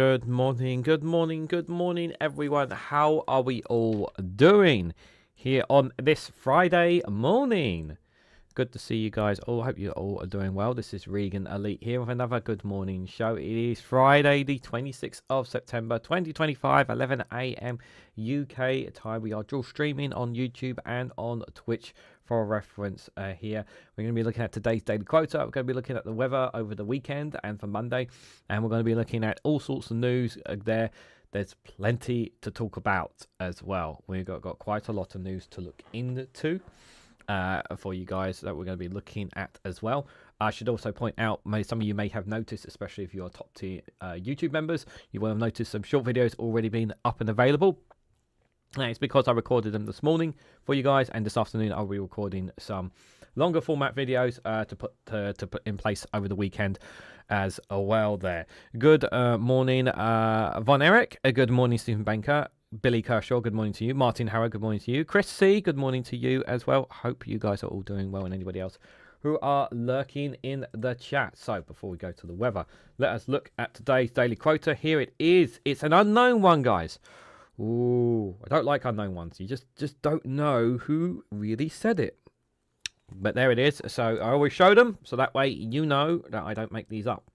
Good morning, good morning, good morning, everyone. How are we all doing here on this Friday morning? Good to see you guys all. Hope you all are doing well. This is Reganelite here with another good morning show. It is Friday, the 26th of September, 2025, 11 a.m. UK time. We are dual streaming on YouTube and on Twitch for reference here. We're going to be looking at today's daily quota. We're going to be looking at the weather over the weekend and for Monday. And we're going to be looking at all sorts of news there. There's plenty to talk about as well. We've got quite a lot of news to look into for you guys that we're going to be looking at as well. I should also point out, some of you may have noticed, especially if you're top tier YouTube members, you will have noticed some short videos already been up and available. And it's because I recorded them this morning for you guys, and this afternoon I'll be recording some longer format videos to put in place over the weekend as well. There. Good morning, Von Eric. Good morning, Stephen Banker. Billy Kershaw, good morning to you. Martin Howard, good morning to you. Chris C, good morning to you as well. Hope you guys are all doing well, and anybody else who are lurking in the chat. So before we go to the weather, let us look at today's daily quota. Here it is. It's an unknown one, guys. Ooh, I don't like unknown ones. You just don't know who really said it. But there it is. So I always show them, so that way you know that I don't make these up.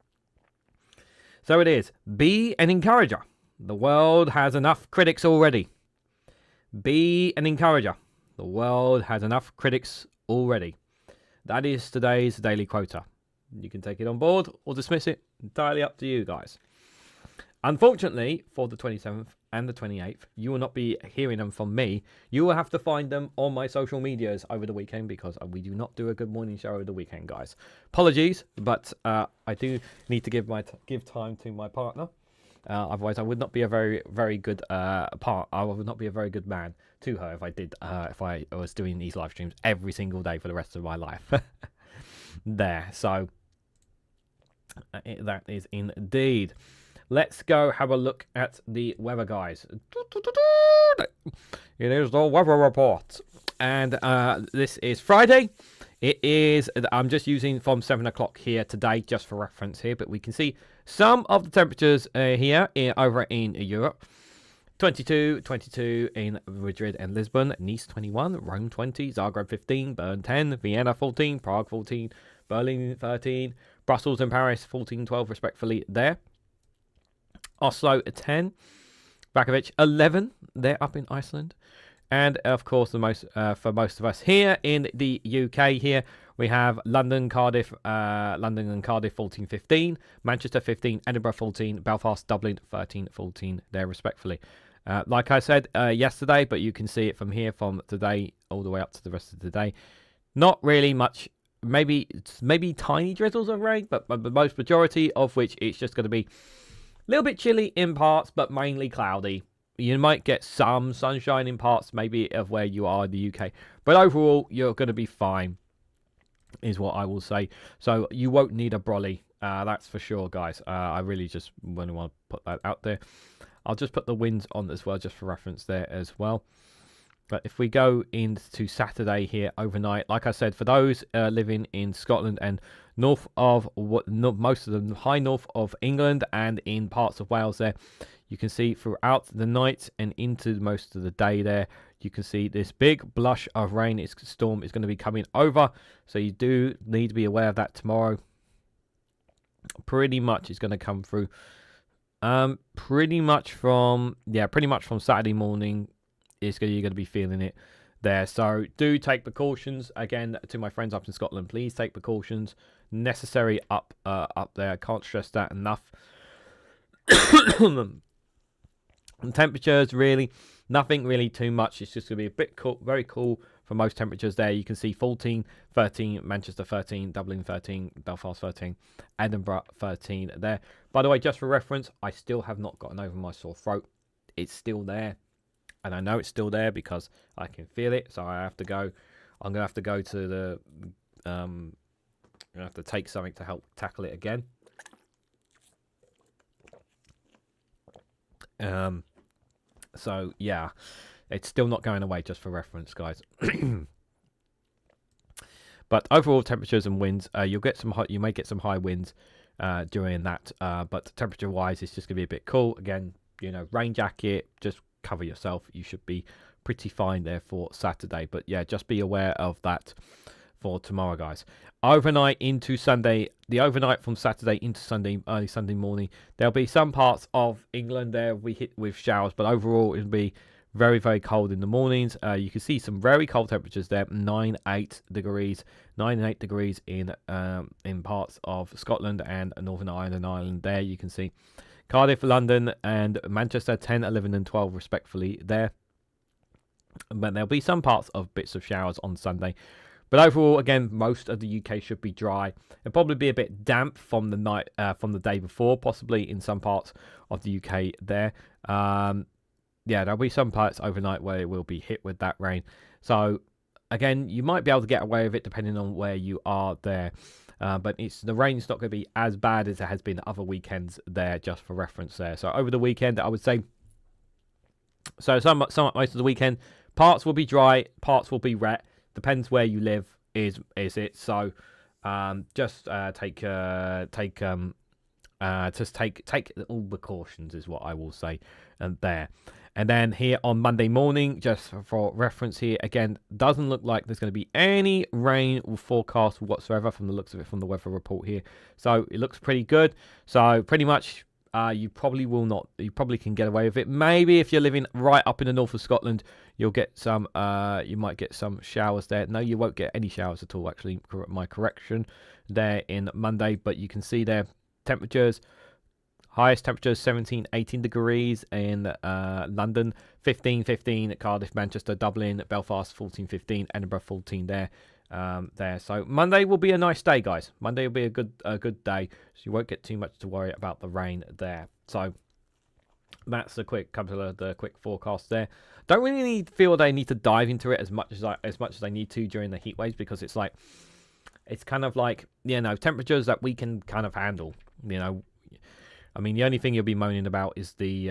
So it is. Be an encourager. The world has enough critics already. Be an encourager. The world has enough critics already. That is today's daily quota. You can take it on board or dismiss it. Entirely up to you guys. Unfortunately, for the 27th and the 28th, you will not be hearing them from me. You will have to find them on my social medias over the weekend, because we do not do a good morning show over the weekend, guys. Apologies, but I do need to give time to my partner. Otherwise, I would not be a very good I would not be a very good man to her if I did. If I was doing these live streams every single day for the rest of my life. There. So that is indeed. Let's go have a look at the weather, guys. It is the weather report, and this is Friday. It is. I'm just using from 7 o'clock here today, just for reference here, but we can see some of the temperatures here over in Europe. 22 in Madrid and Lisbon, Nice 21, Rome 20, Zagreb 15, Bern 10, Vienna 14, Prague 14, Berlin 13, Brussels and Paris 14, 12 respectfully there. Oslo 10, Bakovic 11. They're up in Iceland, and of course the most for most of us here in the UK here we have London and Cardiff 14, 15, Manchester 15, Edinburgh 14, Belfast, Dublin 13, 14 there respectfully. Like I said yesterday, but you can see it from here from today all the way up to the rest of the day. Not really much. Maybe tiny drizzles of rain, but the most majority of which it's just going to be a little bit chilly in parts, but mainly cloudy. You might get some sunshine in parts, maybe, of where you are in the UK. But overall, you're going to be fine, is what I will say. So you won't need a brolly. That's for sure, guys. I really just want to put that out there. I'll just put the winds on as well, just for reference there as well. But if we go into Saturday here overnight, like I said, for those living in Scotland and north of most of the high north of England and in parts of Wales there, you can see throughout the night and into most of the day there, you can see this big blush of rain. Storm is going to be coming over, so you do need to be aware of that tomorrow. Pretty much it's going to come through. Pretty much from Saturday morning. You're going to be feeling it there. So do take precautions. Again, to my friends up in Scotland, please take precautions necessary up there. I can't stress that enough. And temperatures, really, nothing really too much. It's just going to be a bit cool, very cool for most temperatures there. You can see 14, 13, Manchester 13, Dublin 13, Belfast 13, Edinburgh 13 there. By the way, just for reference, I still have not gotten over my sore throat. It's still there. And I know it's still there because I can feel it. So I have to go. I'm going to have to go to the... I'm going to have to take something to help tackle it again. So, yeah. It's still not going away, just for reference, guys. But overall temperatures and winds, you'll get some high, you may get some high winds during that. But temperature wise, it's just going to be a bit cool. Again, you know, rain jacket, just cover yourself. You should be pretty fine there for Saturday. But yeah, just be aware of that for tomorrow, guys. Overnight into Sunday, the overnight from Saturday into Sunday, early Sunday morning, there'll be some parts of England there we hit with showers, but overall it'll be very, very cold in the mornings. You can see some very cold temperatures there, 9 and 8 degrees in parts of Scotland and Northern Ireland and Ireland. There you can see Cardiff, London, and Manchester, 10, 11, and 12 respectively there. But there'll be some parts of bits of showers on Sunday. But overall, again, most of the UK should be dry. It'll probably be a bit damp from the night, from the day before, possibly in some parts of the UK there. Yeah, there'll be some parts overnight where it will be hit with that rain. So, again, you might be able to get away with it depending on where you are there. But the rain's not going to be as bad as it has been other weekends there, just for reference there. So, over the weekend, I would say, most of the weekend, parts will be dry, parts will be wet. Depends where you live, is it? So, just take all the cautions is what I will say, and there. And then here on Monday morning, just for reference here, again, doesn't look like there's going to be any rain or forecast whatsoever from the looks of it from the weather report here. So it looks pretty good. So pretty much, you probably can get away with it. Maybe if you're living right up in the north of Scotland, you'll get some, you might get some showers there. No, you won't get any showers at all, actually, my correction there in Monday. But you can see there, temperatures. Highest temperatures 17, 18 degrees in London, 15, 15 at Cardiff, Manchester, Dublin, Belfast, 14, 15, Edinburgh, 14 there. So Monday will be a nice day, guys. Monday will be a good day, so you won't get too much to worry about the rain there. So that's the couple of the quick forecast there. Don't really feel they need to dive into it as much as they need to during the heat waves, because it's kind of like, you know, temperatures that we can kind of handle, you know. I mean, the only thing you'll be moaning about is we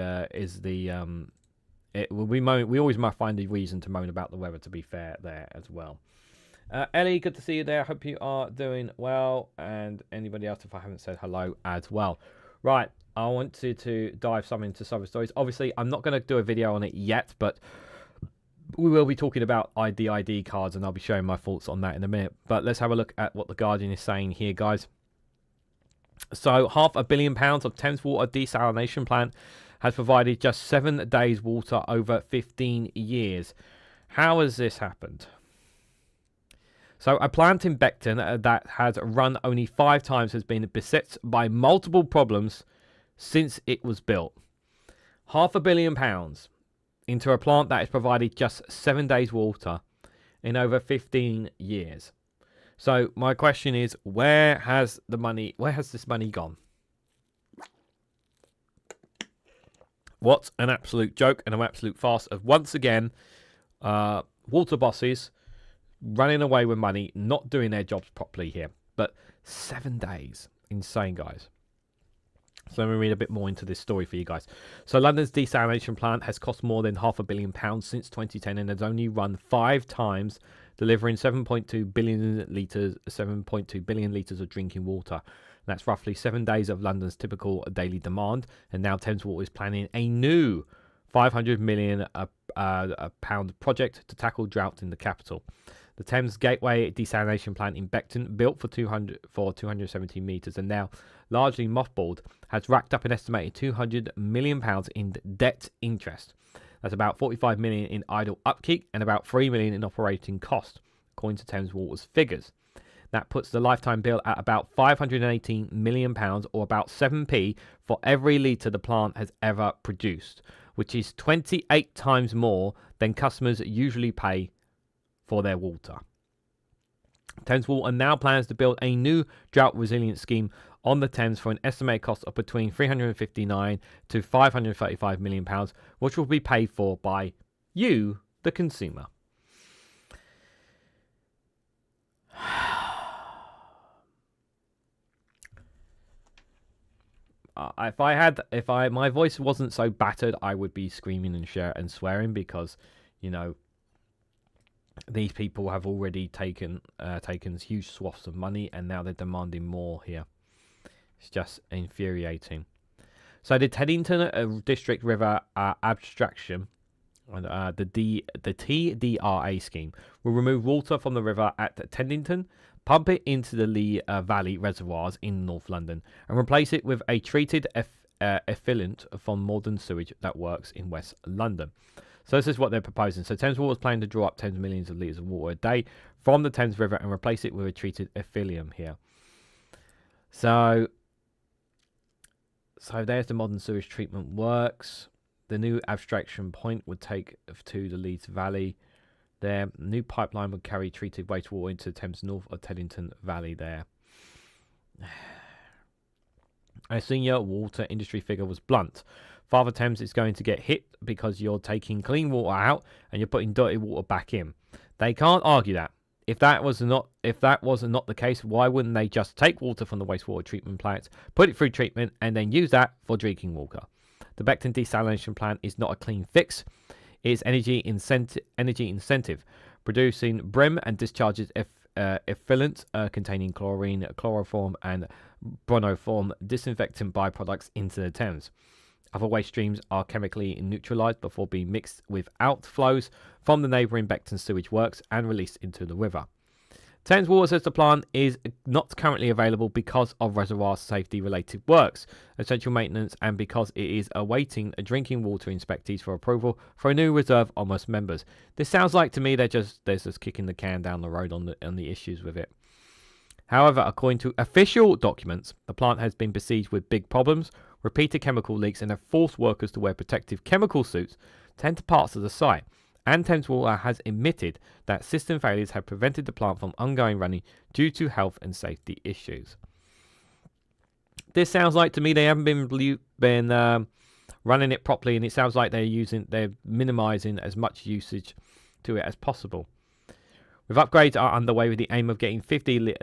always might find a reason to moan about the weather, to be fair, there as well. Ellie, good to see you there. Hope you are doing well. And anybody else, if I haven't said hello as well. Right, I want to dive some into some of the stories. Obviously, I'm not going to do a video on it yet, but we will be talking about the ID cards, and I'll be showing my thoughts on that in a minute. But let's have a look at what the Guardian is saying here, guys. So, £500 million of Thames Water desalination plant has provided just 7 days water over 15 years. How has this happened? So, a plant in Beckton that has run only 5 times has been beset by multiple problems since it was built. £500 million into a plant that has provided just 7 days water in over 15 years. So my question is, where has this money gone? What an absolute joke and an absolute farce of, once again, water bosses running away with money, not doing their jobs properly here. But 7 days. Insane, guys. So let me read a bit more into this story for you guys. So London's desalination plant has cost more than £500 million since 2010 and has only run 5 times, delivering 7.2 billion litres of drinking water. That's roughly 7 days of London's typical daily demand. And now Thames Water is planning a new £500 million pound project to tackle drought in the capital. The Thames Gateway desalination plant in Beckton, built for 270 metres and now largely mothballed, has racked up an estimated £200 million in debt interest. That's about 45 million in idle upkeep and about 3 million in operating cost, according to Thames Water's figures. That puts the lifetime bill at about £518 million, or about 7p for every litre the plant has ever produced, which is 28 times more than customers usually pay for their water. Thames Water now plans to build a new drought resilience scheme on the Thames for an estimated cost of between £359 to £535 million, which will be paid for by you, the consumer. If my voice wasn't so battered, I would be screaming and swearing, because, you know, these people have already taken huge swaths of money, and now they're demanding more here. It's just infuriating. So the Teddington District River Abstraction, the TDRA scheme, will remove water from the river at Teddington, pump it into the Lee Valley reservoirs in North London, and replace it with a treated effluent from modern sewage that works in West London. So this is what they're proposing. So Thames Water is planning to draw up tens of millions of litres of water a day from the Thames River and replace it with a treated effluent here. So there's the modern sewage treatment works. The new abstraction point would take to the Leeds Valley. Their new pipeline would carry treated wastewater into the Thames north of Teddington Valley there. A senior water industry figure was blunt. Father Thames is going to get hit because you're taking clean water out and you're putting dirty water back in. They can't argue that. If that was not the case, why wouldn't they just take water from the wastewater treatment plants, put it through treatment, and then use that for drinking water? The Beckton desalination plant is not a clean fix. It is energy incentive, producing brim and discharges effluent containing chlorine, chloroform, and bromoform disinfectant byproducts into the Thames. Other waste streams are chemically neutralised before being mixed with outflows from the neighbouring Beckton sewage works and released into the river. Thames Water says the plant is not currently available because of reservoir safety related works, essential maintenance, and because it is awaiting drinking water inspectees for approval for a new reserve on most members. This sounds like to me they're just kicking the can down the road on the issues with it. However, according to official documents, the plant has been besieged with big problems, repeated chemical leaks, and have forced workers to wear protective chemical suits to enter parts of the site. And Thames Water has admitted that system failures have prevented the plant from ongoing running due to health and safety issues. This sounds like to me they haven't been running it properly, and it sounds like they're minimising as much usage to it as possible. With upgrades are underway with the aim of getting 50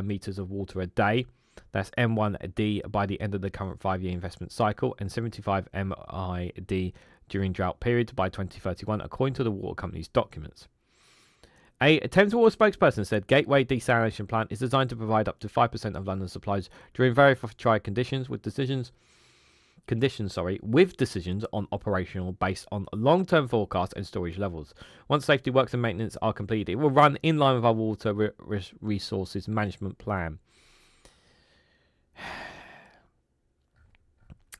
metres of water a day. That's M1D by the end of the current 5-year investment cycle, and 75 MID during drought periods by 2031, according to the water company's documents. A Thames Water spokesperson said Gateway desalination plant is designed to provide up to 5% of London's supplies during very tried conditions, with decisions on operational based on long-term forecast and storage levels. Once safety works and maintenance are completed, it will run in line with our water resources management plan.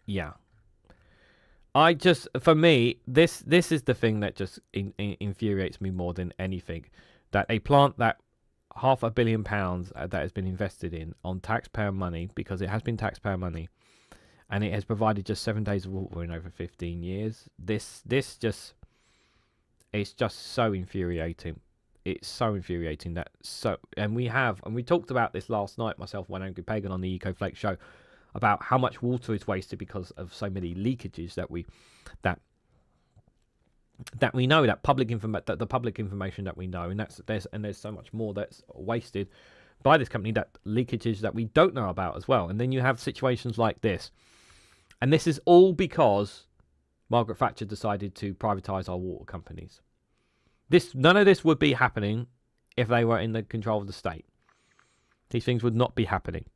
Yeah. For me, this is the thing that just infuriates me more than anything. That a plant that £500 million that has been invested in on taxpayer money, because it has been taxpayer money, and it has provided just 7 days of water in over 15 years. It's just so infuriating. It's so infuriating and we talked about this last night, myself and Angry Pagan on the EcoFlex show, about how much water is wasted because of so many leakages that we know, the public information that we know, and there's so much more that's wasted by this company, that leakages that we don't know about as well. And then you have situations like this, and this is all because Margaret Thatcher decided to privatise our water companies. None of this would be happening if they were in the control of the state. These things would not be happening.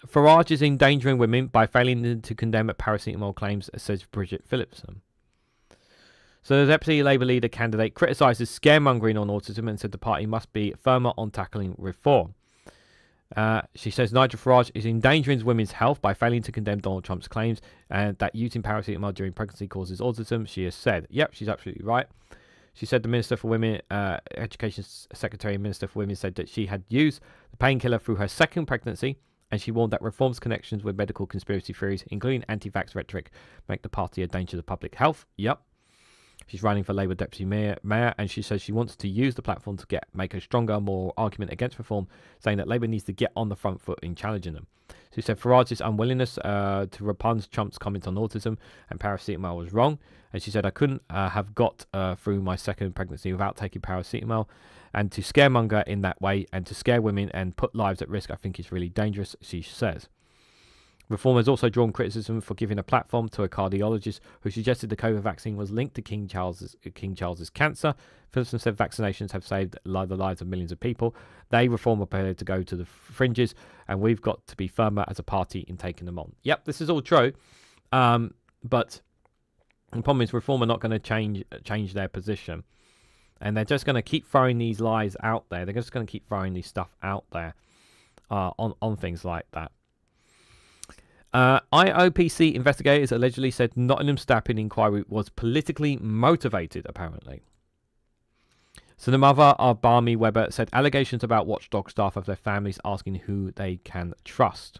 Farage is endangering women by failing to condemn paracetamol claims, says Bridget Phillipson. So the Deputy Labour leader candidate criticises scaremongering on autism and said the party must be firmer on tackling reform. She says Nigel Farage is endangering women's health by failing to condemn Donald Trump's claims and that using paracetamol during pregnancy causes autism. She has said, yep, she's absolutely right. She said the Minister for Women, Education Secretary and Minister for Women said that she had used the painkiller through her second pregnancy, and she warned that reform's connections with medical conspiracy theories, including anti-vax rhetoric, make the party a danger to public health. Yep. She's running for Labour Deputy Mayor, and she says she wants to use the platform to make a stronger moral argument against reform, saying that Labour needs to get on the front foot in challenging them. She said Farage's unwillingness to repugn Trump's comments on autism and paracetamol was wrong, and she said I couldn't have got through my second pregnancy without taking paracetamol, and to scaremonger in that way and to scare women and put lives at risk, I think is really dangerous, she says. Reform has also drawn criticism for giving a platform to a cardiologist who suggested the COVID vaccine was linked to King Charles's cancer. Phillipson said vaccinations have saved the lives of millions of people. They, Reform, are prepared to go to the fringes, and we've got to be firmer as a party in taking them on. Yep, this is all true, but the problem is Reform are not going to change their position, and they're just going to keep throwing these lies out there. They're just going to keep throwing this stuff out there on things like that. IOPC investigators allegedly said Nottingham stabbing inquiry was politically motivated, apparently. So the mother of Barmy Webber said allegations about watchdog staff of their families asking who they can trust.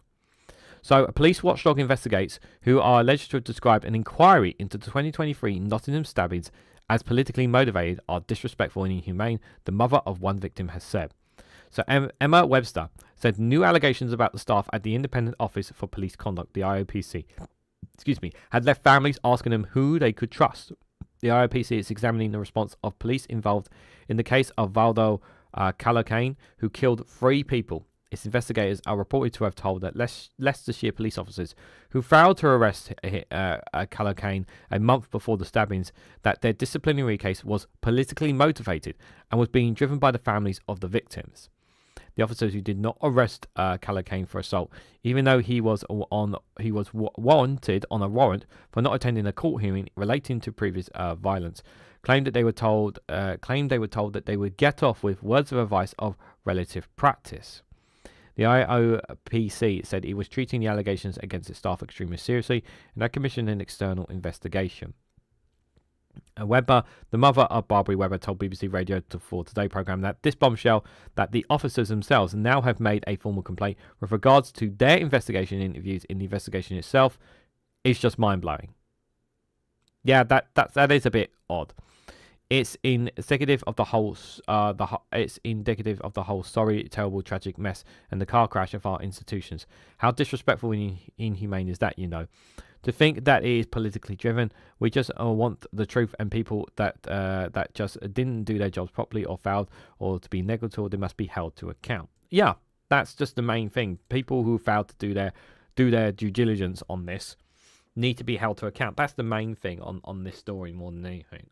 So a police watchdog investigates who are alleged to have described an inquiry into the 2023 Nottingham stabbings as politically motivated are disrespectful and inhumane, the mother of one victim has said. So Emma Webster said new allegations about the staff at the Independent Office for Police Conduct, the IOPC, had left families asking them who they could trust. The IOPC is examining the response of police involved in the case of Valdo Calocane, who killed 3 people. Its investigators are reported to have told that Leicestershire police officers who failed to arrest Calocane a month before the stabbings that their disciplinary case was politically motivated and was being driven by the families of the victims. The officers who did not arrest Calocane for assault, even though he was warranted on a warrant for not attending a court hearing relating to previous violence, claimed they were told that they would get off with words of advice of relative practice. The IOPC said it was treating the allegations against its staff extremely seriously and had commissioned an external investigation. Webber, the mother of Barbary Webber, told BBC Radio 4 Today programme that this bombshell that the officers themselves now have made a formal complaint with regards to their investigation interviews in the investigation itself is just mind-blowing. Yeah, that is a bit odd. It's indicative of the whole. It's indicative of the whole sorry, terrible, tragic mess and the car crash of our institutions. How disrespectful and inhumane is that? You know, to think that it is politically driven. We just want the truth, and people that just didn't do their jobs properly or failed or to be negligible, they must be held to account. Yeah, that's just the main thing. People who failed to do their due diligence on this need to be held to account. That's the main thing on this story more than anything.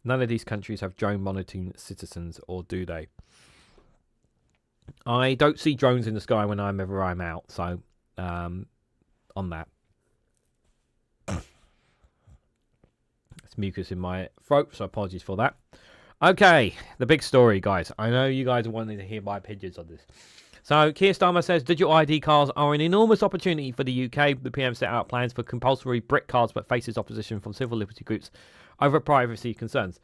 None of these countries have drone monitoring citizens, or do they? I don't see drones in the sky whenever I'm out, so on that. It's mucus in my throat, so apologies for that. Okay, the big story, guys. I know you guys are wanting to hear my opinions on this. So, Keir Starmer says digital ID cards are an enormous opportunity for the UK. The PM set out plans for compulsory brick cards, but faces opposition from civil liberty groups over privacy concerns.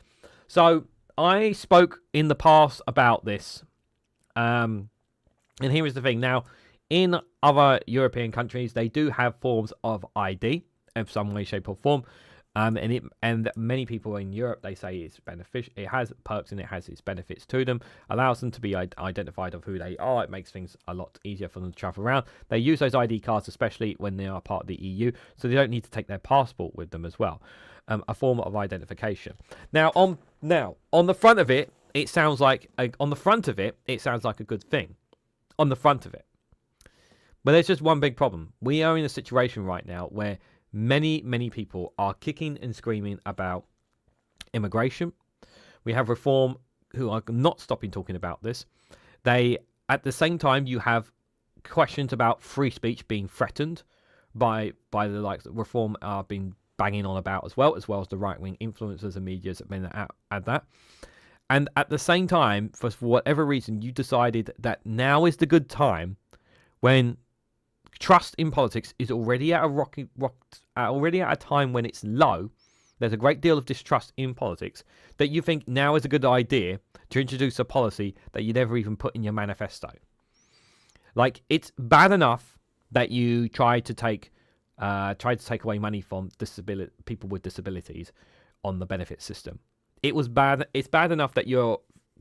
So, I spoke in the past about this. And here is the thing. Now, in other European countries, they do have forms of ID in some way, shape, or form. And many people in Europe, they say it's beneficial. It has perks and it has its benefits to them. Allows them to be identified of who they are. It makes things a lot easier for them to travel around. They use those ID cards, especially when they are part of the EU, so they don't need to take their passport with them as well. A form of identification. Now, on the front of it, it sounds like a good thing. On the front of it, but there's just one big problem. We are in a situation right now where many people are kicking and screaming about immigration. We have Reform who are not stopping talking about this. At the same time, you have questions about free speech being threatened by the likes of Reform are being banging on about as well as the right-wing influencers and medias have been at that. And at the same time, for whatever reason, you decided that now is the good time when trust in politics is already at a time when it's low. There's a great deal of distrust in politics, that you think now is a good idea to introduce a policy that you never even put in your manifesto. Like, it's bad enough that you tried to take away money from people with disabilities on the benefit system. It was bad. It's bad enough that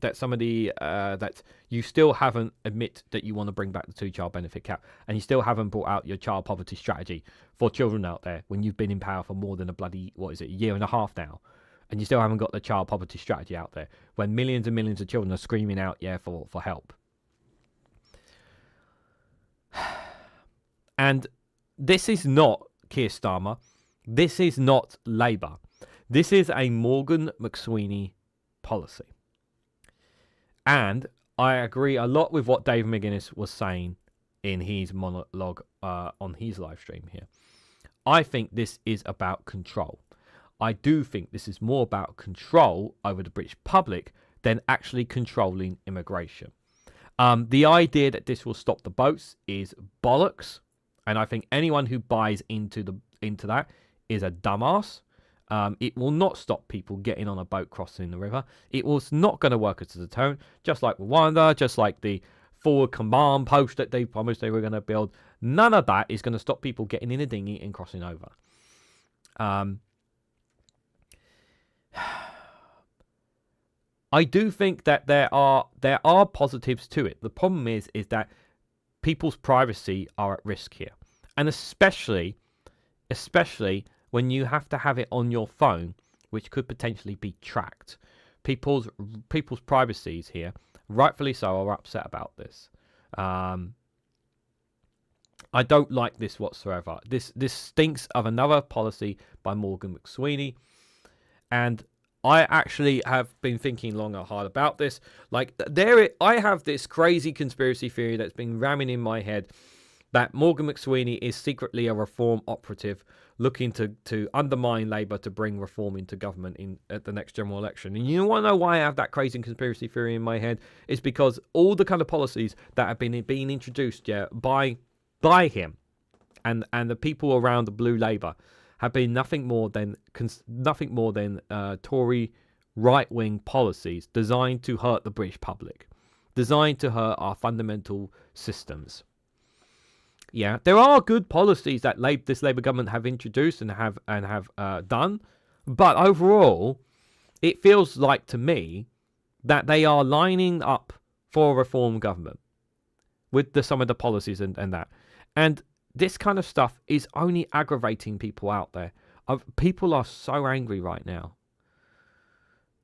that you still haven't admit that you want to bring back the 2-child benefit cap, and you still haven't brought out your child poverty strategy for children out there when you've been in power for more than a year and a half now, and you still haven't got the child poverty strategy out there when millions and millions of children are screaming out for help. And this is not Keir Starmer. This is not Labour. This is a Morgan McSweeney policy. And I agree a lot with what Dave McGuinness was saying in his monologue on his live stream here. I think this is about control. I do think this is more about control over the British public than actually controlling immigration. The idea that this will stop the boats is bollocks, and I think anyone who buys into that is a dumbass. It will not stop people getting on a boat crossing the river. It was not going to work as a deterrent, just like Rwanda, just like the forward command post that they promised they were going to build. None of that is going to stop people getting in a dinghy and crossing over. I do think that there are positives to it. The problem is that people's privacy are at risk here, and especially when you have to have it on your phone, which could potentially be tracked. People's privacies here, rightfully so, are upset about this. I don't like this whatsoever. This stinks of another policy by Morgan McSweeney, and I actually have been thinking long and hard about this. I have this crazy conspiracy theory that's been ramming in my head that Morgan McSweeney is secretly a reform operative looking to undermine Labour to bring reform into government at the next general election. And you want to know why I have that crazy conspiracy theory in my head? It's because all the kind of policies that have been being introduced by him and the people around the Blue Labour have been nothing more than Tory right-wing policies designed to hurt the British public, designed to hurt our fundamental systems. Yeah, there are good policies that this Labour government have introduced and have done, but overall, it feels like to me that they are lining up for a reform government with some of the policies and that. And this kind of stuff is only aggravating people out there. People are so angry right now.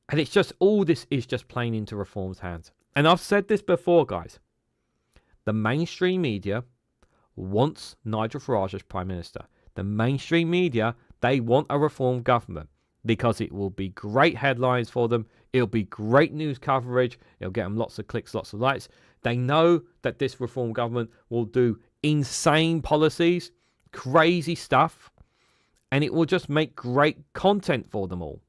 And it's just, all this is just playing into reform's hands. And I've said this before, guys. The mainstream media wants Nigel Farage as Prime Minister. The mainstream media, they want a reform government because it will be great headlines for them. It'll be great news coverage. It'll get them lots of clicks, lots of likes. They know that this reform government will do insane policies, crazy stuff, and it will just make great content for them all.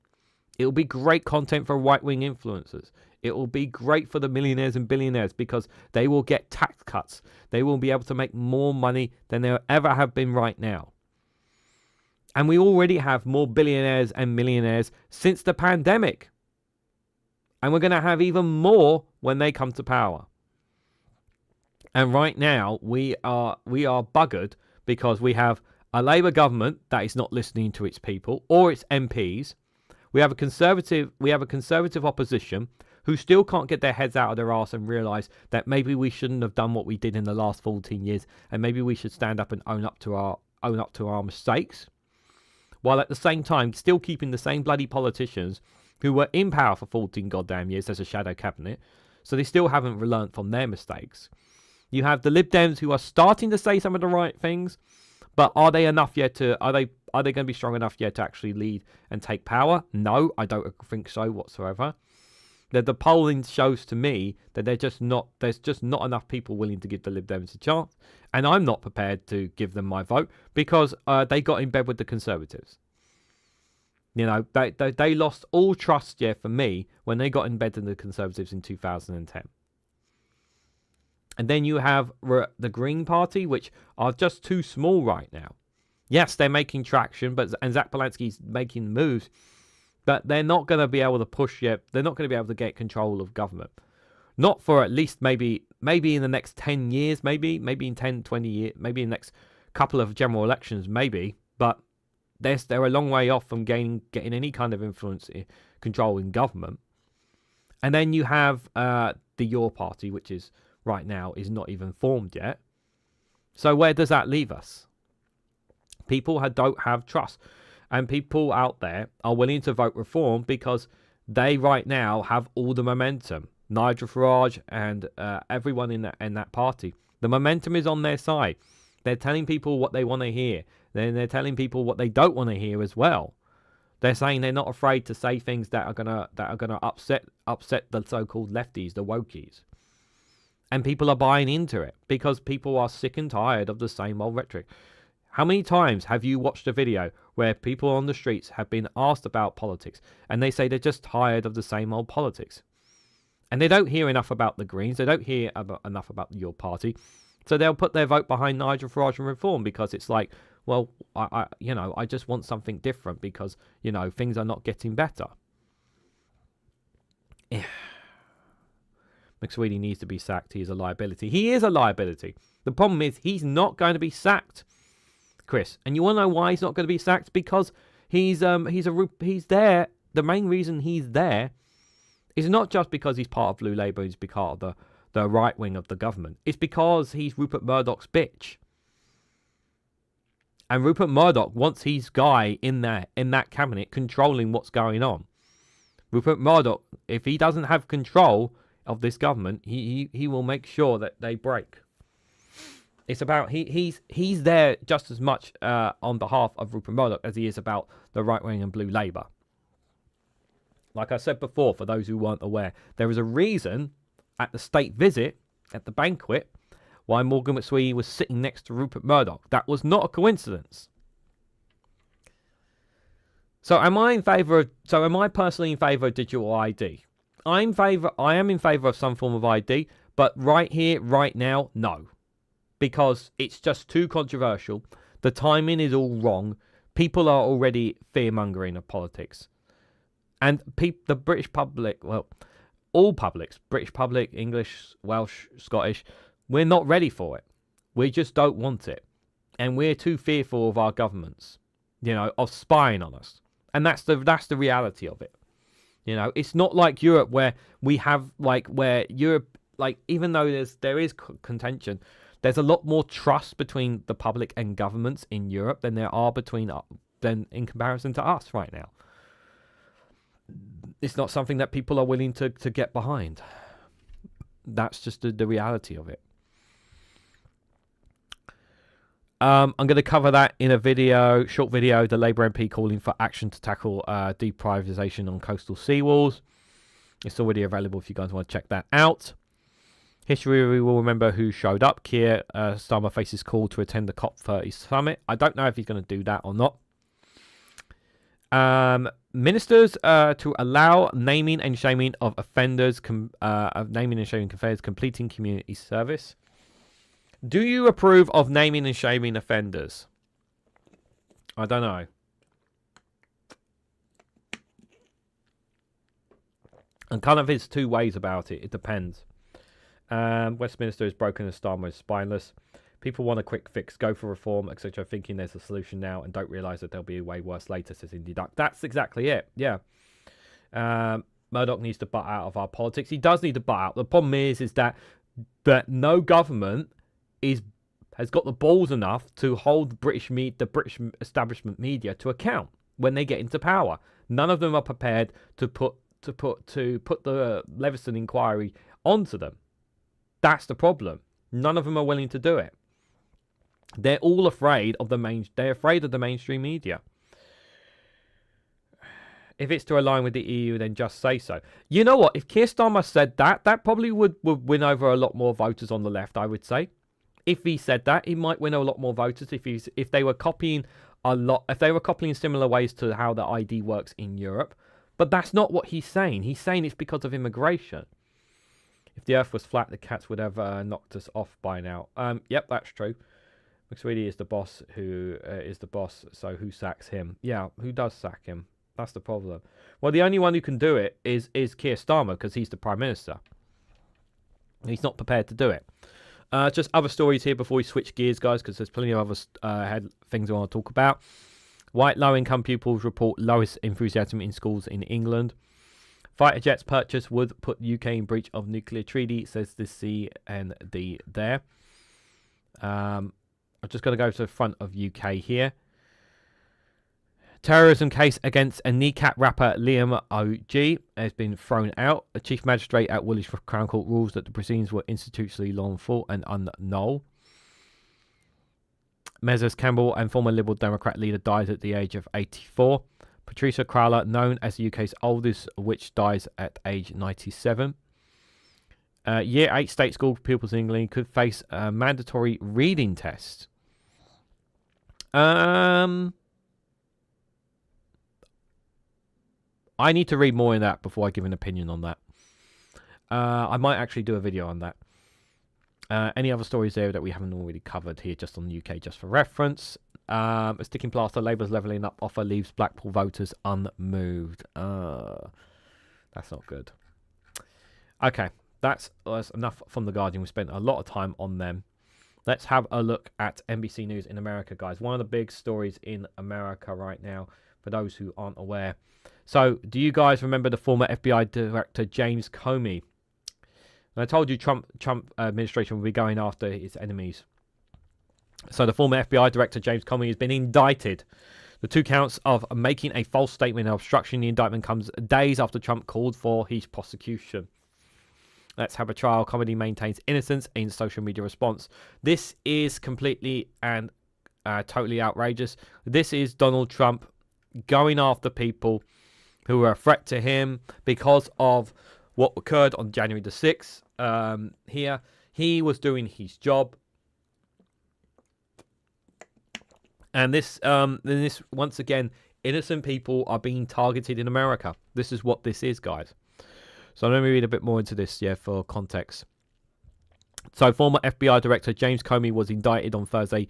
It will be great content for right-wing influencers. It will be great for the millionaires and billionaires because they will get tax cuts. They will be able to make more money than they ever have been right now. And we already have more billionaires and millionaires since the pandemic. And we're going to have even more when they come to power. And right now, we are buggered because we have a Labour government that is not listening to its people or its MPs. We have a conservative opposition who still can't get their heads out of their arse and realise that maybe we shouldn't have done what we did in the last 14 years, and maybe we should stand up and own up to our mistakes, while at the same time still keeping the same bloody politicians who were in power for 14 goddamn years as a shadow cabinet, so they still haven't learnt from their mistakes. You have the Lib Dems who are starting to say some of the right things, but are they enough yet to? Are they going to be strong enough yet to actually lead and take power? No, I don't think so whatsoever. The polling shows to me that there's just not enough people willing to give the Lib Dems a chance, and I'm not prepared to give them my vote because they got in bed with the Conservatives. You know, they lost all trust, for me when they got in bed with the Conservatives in 2010. And then you have the Green Party, which are just too small right now. Yes, they're making traction, and Zach Polanski's making moves, but they're not going to be able to push yet. They're not going to be able to get control of government. Not for at least maybe in the next 10 years, maybe in 10, 20 years, maybe in the next couple of general elections, maybe. But they're a long way off from getting any kind of influence, control in government. And then you have the Your Party, which is right now is not even formed yet. So where does that leave us? People don't have trust. And people out there are willing to vote reform because they right now have all the momentum. Nigel Farage and everyone in that party. The momentum is on their side. They're telling people what they want to hear. Then they're telling people what they don't want to hear as well. They're saying they're not afraid to say things that are gonna upset the so-called lefties, the wokies. And people are buying into it because people are sick and tired of the same old rhetoric. How many times have you watched a video where people on the streets have been asked about politics and they say they're just tired of the same old politics? And they don't hear enough about the Greens. They don't hear enough about your party. So they'll put their vote behind Nigel Farage and Reform because it's like, well, I just want something different because, things are not getting better. McSweeney needs to be sacked. He is a liability. He is a liability. The problem is he's not going to be sacked, Chris. And you want to know why he's not going to be sacked? Because he's there. The main reason he's there is not just because he's part of Blue Labour. He's part of the right wing of the government. It's because he's Rupert Murdoch's bitch. And Rupert Murdoch wants his guy in that cabinet controlling what's going on. Rupert Murdoch, if he doesn't have control of this government, he will make sure that they break. It's about he's there just as much on behalf of Rupert Murdoch as he is about the right wing and Blue Labour. Like I said before, for those who weren't aware, there was a reason at the state visit, at the banquet, why Morgan McSweeney was sitting next to Rupert Murdoch. That was not a coincidence. So am I personally in favour of digital ID? I am in favour of some form of ID, but right here, right now, no. Because it's just too controversial. The timing is all wrong. People are already fear-mongering of politics. And the British public, well, all publics, British public, English, Welsh, Scottish, we're not ready for it. We just don't want it. And we're too fearful of our governments, of spying on us. And that's the reality of it. It's not like Europe where we have, even though there is contention, there's a lot more trust between the public and governments in Europe than there are than in comparison to us right now. It's not something that people are willing to get behind. That's just the reality of it. I'm going to cover that in a short video, the Labour MP calling for action to tackle deprivatisation on coastal seawalls. It's already available if you guys want to check that out. History, we will remember who showed up. Keir Starmer faces call to attend the COP30 summit. I don't know if he's going to do that or not. Ministers to allow naming and shaming of offenders, naming and shaming offenders completing community service. Do you approve of naming and shaming offenders? I don't know. And kind of is two ways about it. It depends. Westminster is broken and Starmer is spineless. People want a quick fix, go for reform, etc., thinking there's a solution now and don't realise that there'll be a way worse later, says Indy Duck. That's exactly it, yeah. Murdoch needs to butt out of our politics. He does need to butt out. The problem is that no government has got the balls enough to hold the British establishment media to account when they get into power. None of them are prepared to put the Leveson inquiry onto them. That's the problem. None of them are willing to do it. They're all afraid of they're afraid of the mainstream media. If it's to align with the EU, then just say so. You know what? If Keir Starmer said that probably would win over a lot more voters on the left, I would say. If he said that, he might win a lot more voters if they were copying similar ways to how the ID works in Europe. But that's not what he's saying. He's saying it's because of immigration. If the earth was flat, the cats would have knocked us off by now. Yep, that's true. McSweeney is the boss so who sacks him? Yeah, who does sack him? That's the problem. Well, the only one who can do it is Keir Starmer because he's the Prime Minister. He's not prepared to do it. Just other stories here before we switch gears, guys, because there's plenty of other things I want to talk about. White low-income pupils report lowest enthusiasm in schools in England. Fighter jets purchase would put UK in breach of nuclear treaty, says the CND there. I'm just going to go to the front of UK here. Terrorism case against a kneecap rapper Liam O.G. has been thrown out. A chief magistrate at Woolwich Crown Court rules that the proceedings were institutionally lawful and unnull. Messrs Campbell and former Liberal Democrat leader died at the age of 84. Patricia Crowler, known as the UK's oldest witch, dies at age 97. Year 8 state school pupils in England could face a mandatory reading test. I need to read more in that before I give an opinion on that. I might actually do a video on that. Any other stories there that we haven't already covered here just on the UK, just for reference? A sticking plaster, Labour's levelling up offer leaves Blackpool voters unmoved. That's not good. Okay, that's enough from The Guardian. We spent a lot of time on them. Let's have a look at NBC News in America, guys. One of the big stories in America right now, for those who aren't aware. So, do you guys remember the former FBI Director James Comey? And I told you Trump administration will be going after his enemies. So the former FBI Director James Comey has been indicted. The 2 counts of making a false statement and obstruction. The indictment comes days after Trump called for his prosecution. Let's have a trial. Comey maintains innocence in social media response. This is completely and totally outrageous. This is Donald Trump going after people who are a threat to him because of what occurred on January the 6th. Here, he was doing his job, and this once again, innocent people are being targeted in America. This is what this is, guys. So let me read a bit more into this, for context. So, former FBI Director James Comey was indicted on Thursday.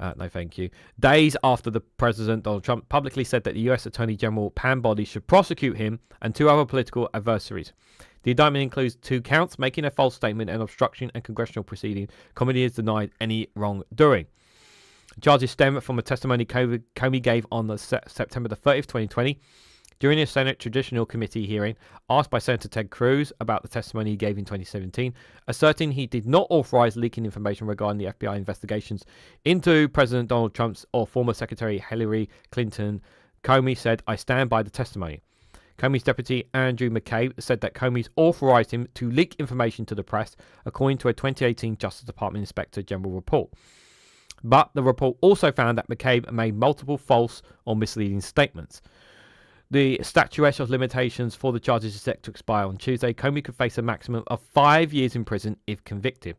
No, thank you. Days after the President Donald Trump publicly said that the U.S. Attorney General Pam Bondi should prosecute him and 2 other political adversaries. The indictment includes 2 counts, making a false statement and obstruction and congressional proceeding. Comey has denied any wrongdoing. Charges stem from a testimony Comey gave on September the 30th, 2020. During a Senate Traditional Committee hearing, asked by Senator Ted Cruz about the testimony he gave in 2017, asserting he did not authorize leaking information regarding the FBI investigations into President Donald Trump's or former Secretary Hillary Clinton, Comey said, "I stand by the testimony." Comey's deputy, Andrew McCabe, said that Comey's authorized him to leak information to the press, according to a 2018 Justice Department Inspector General report. But the report also found that McCabe made multiple false or misleading statements. The statute of limitations for the charges is set to expire on Tuesday. Comey could face a maximum of 5 years in prison if convicted.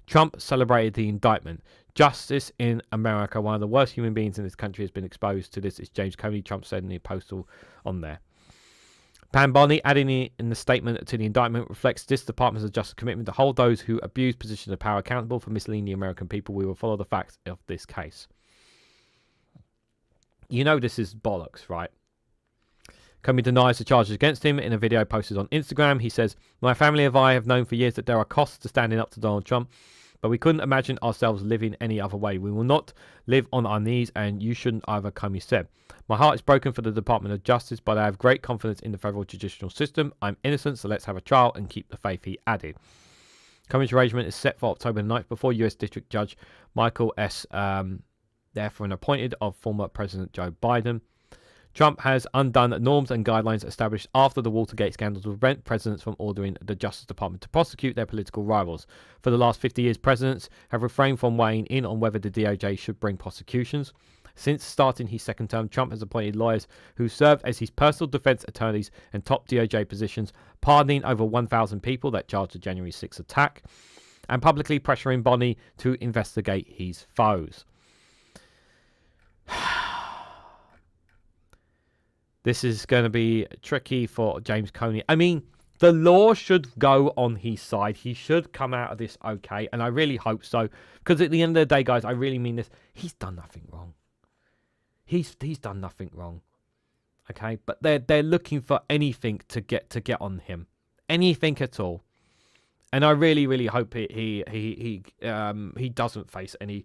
Trump celebrated the indictment. Justice in America. One of the worst human beings in this country has been exposed to this. Is James Comey, Trump said in the postal on there. Pam Bondi, adding in the statement to the indictment, reflects this department's justice commitment to hold those who abuse positions of power accountable for misleading the American people. We will follow the facts of this case. You know this is bollocks, right? Comey denies the charges against him in a video posted on Instagram. He says, "My family and I have known for years that there are costs to standing up to Donald Trump, but we couldn't imagine ourselves living any other way. We will not live on our knees, and you shouldn't either," Comey said. "My heart is broken for the Department of Justice, but I have great confidence in the federal judicial system. I'm innocent, so let's have a trial and keep the faith," he added. Comey's arraignment is set for October 9th before U.S. District Judge Michael S. Therefore, an appointed of former President Joe Biden. Trump has undone norms and guidelines established after the Watergate scandal to prevent presidents from ordering the Justice Department to prosecute their political rivals. For the last 50 years, presidents have refrained from weighing in on whether the DOJ should bring prosecutions. Since starting his second term, Trump has appointed lawyers who served as his personal defense attorneys and top DOJ positions, pardoning over 1,000 people that charged the January 6th attack, and publicly pressuring Bondi to investigate his foes. This is going to be tricky for James Comey. I mean, the law should go on his side. He should come out of this okay, and I really hope so. Because at the end of the day, guys, I really mean this. He's done nothing wrong. He's done nothing wrong. Okay, but they're looking for anything to get on him, anything at all. And I really hope he doesn't face any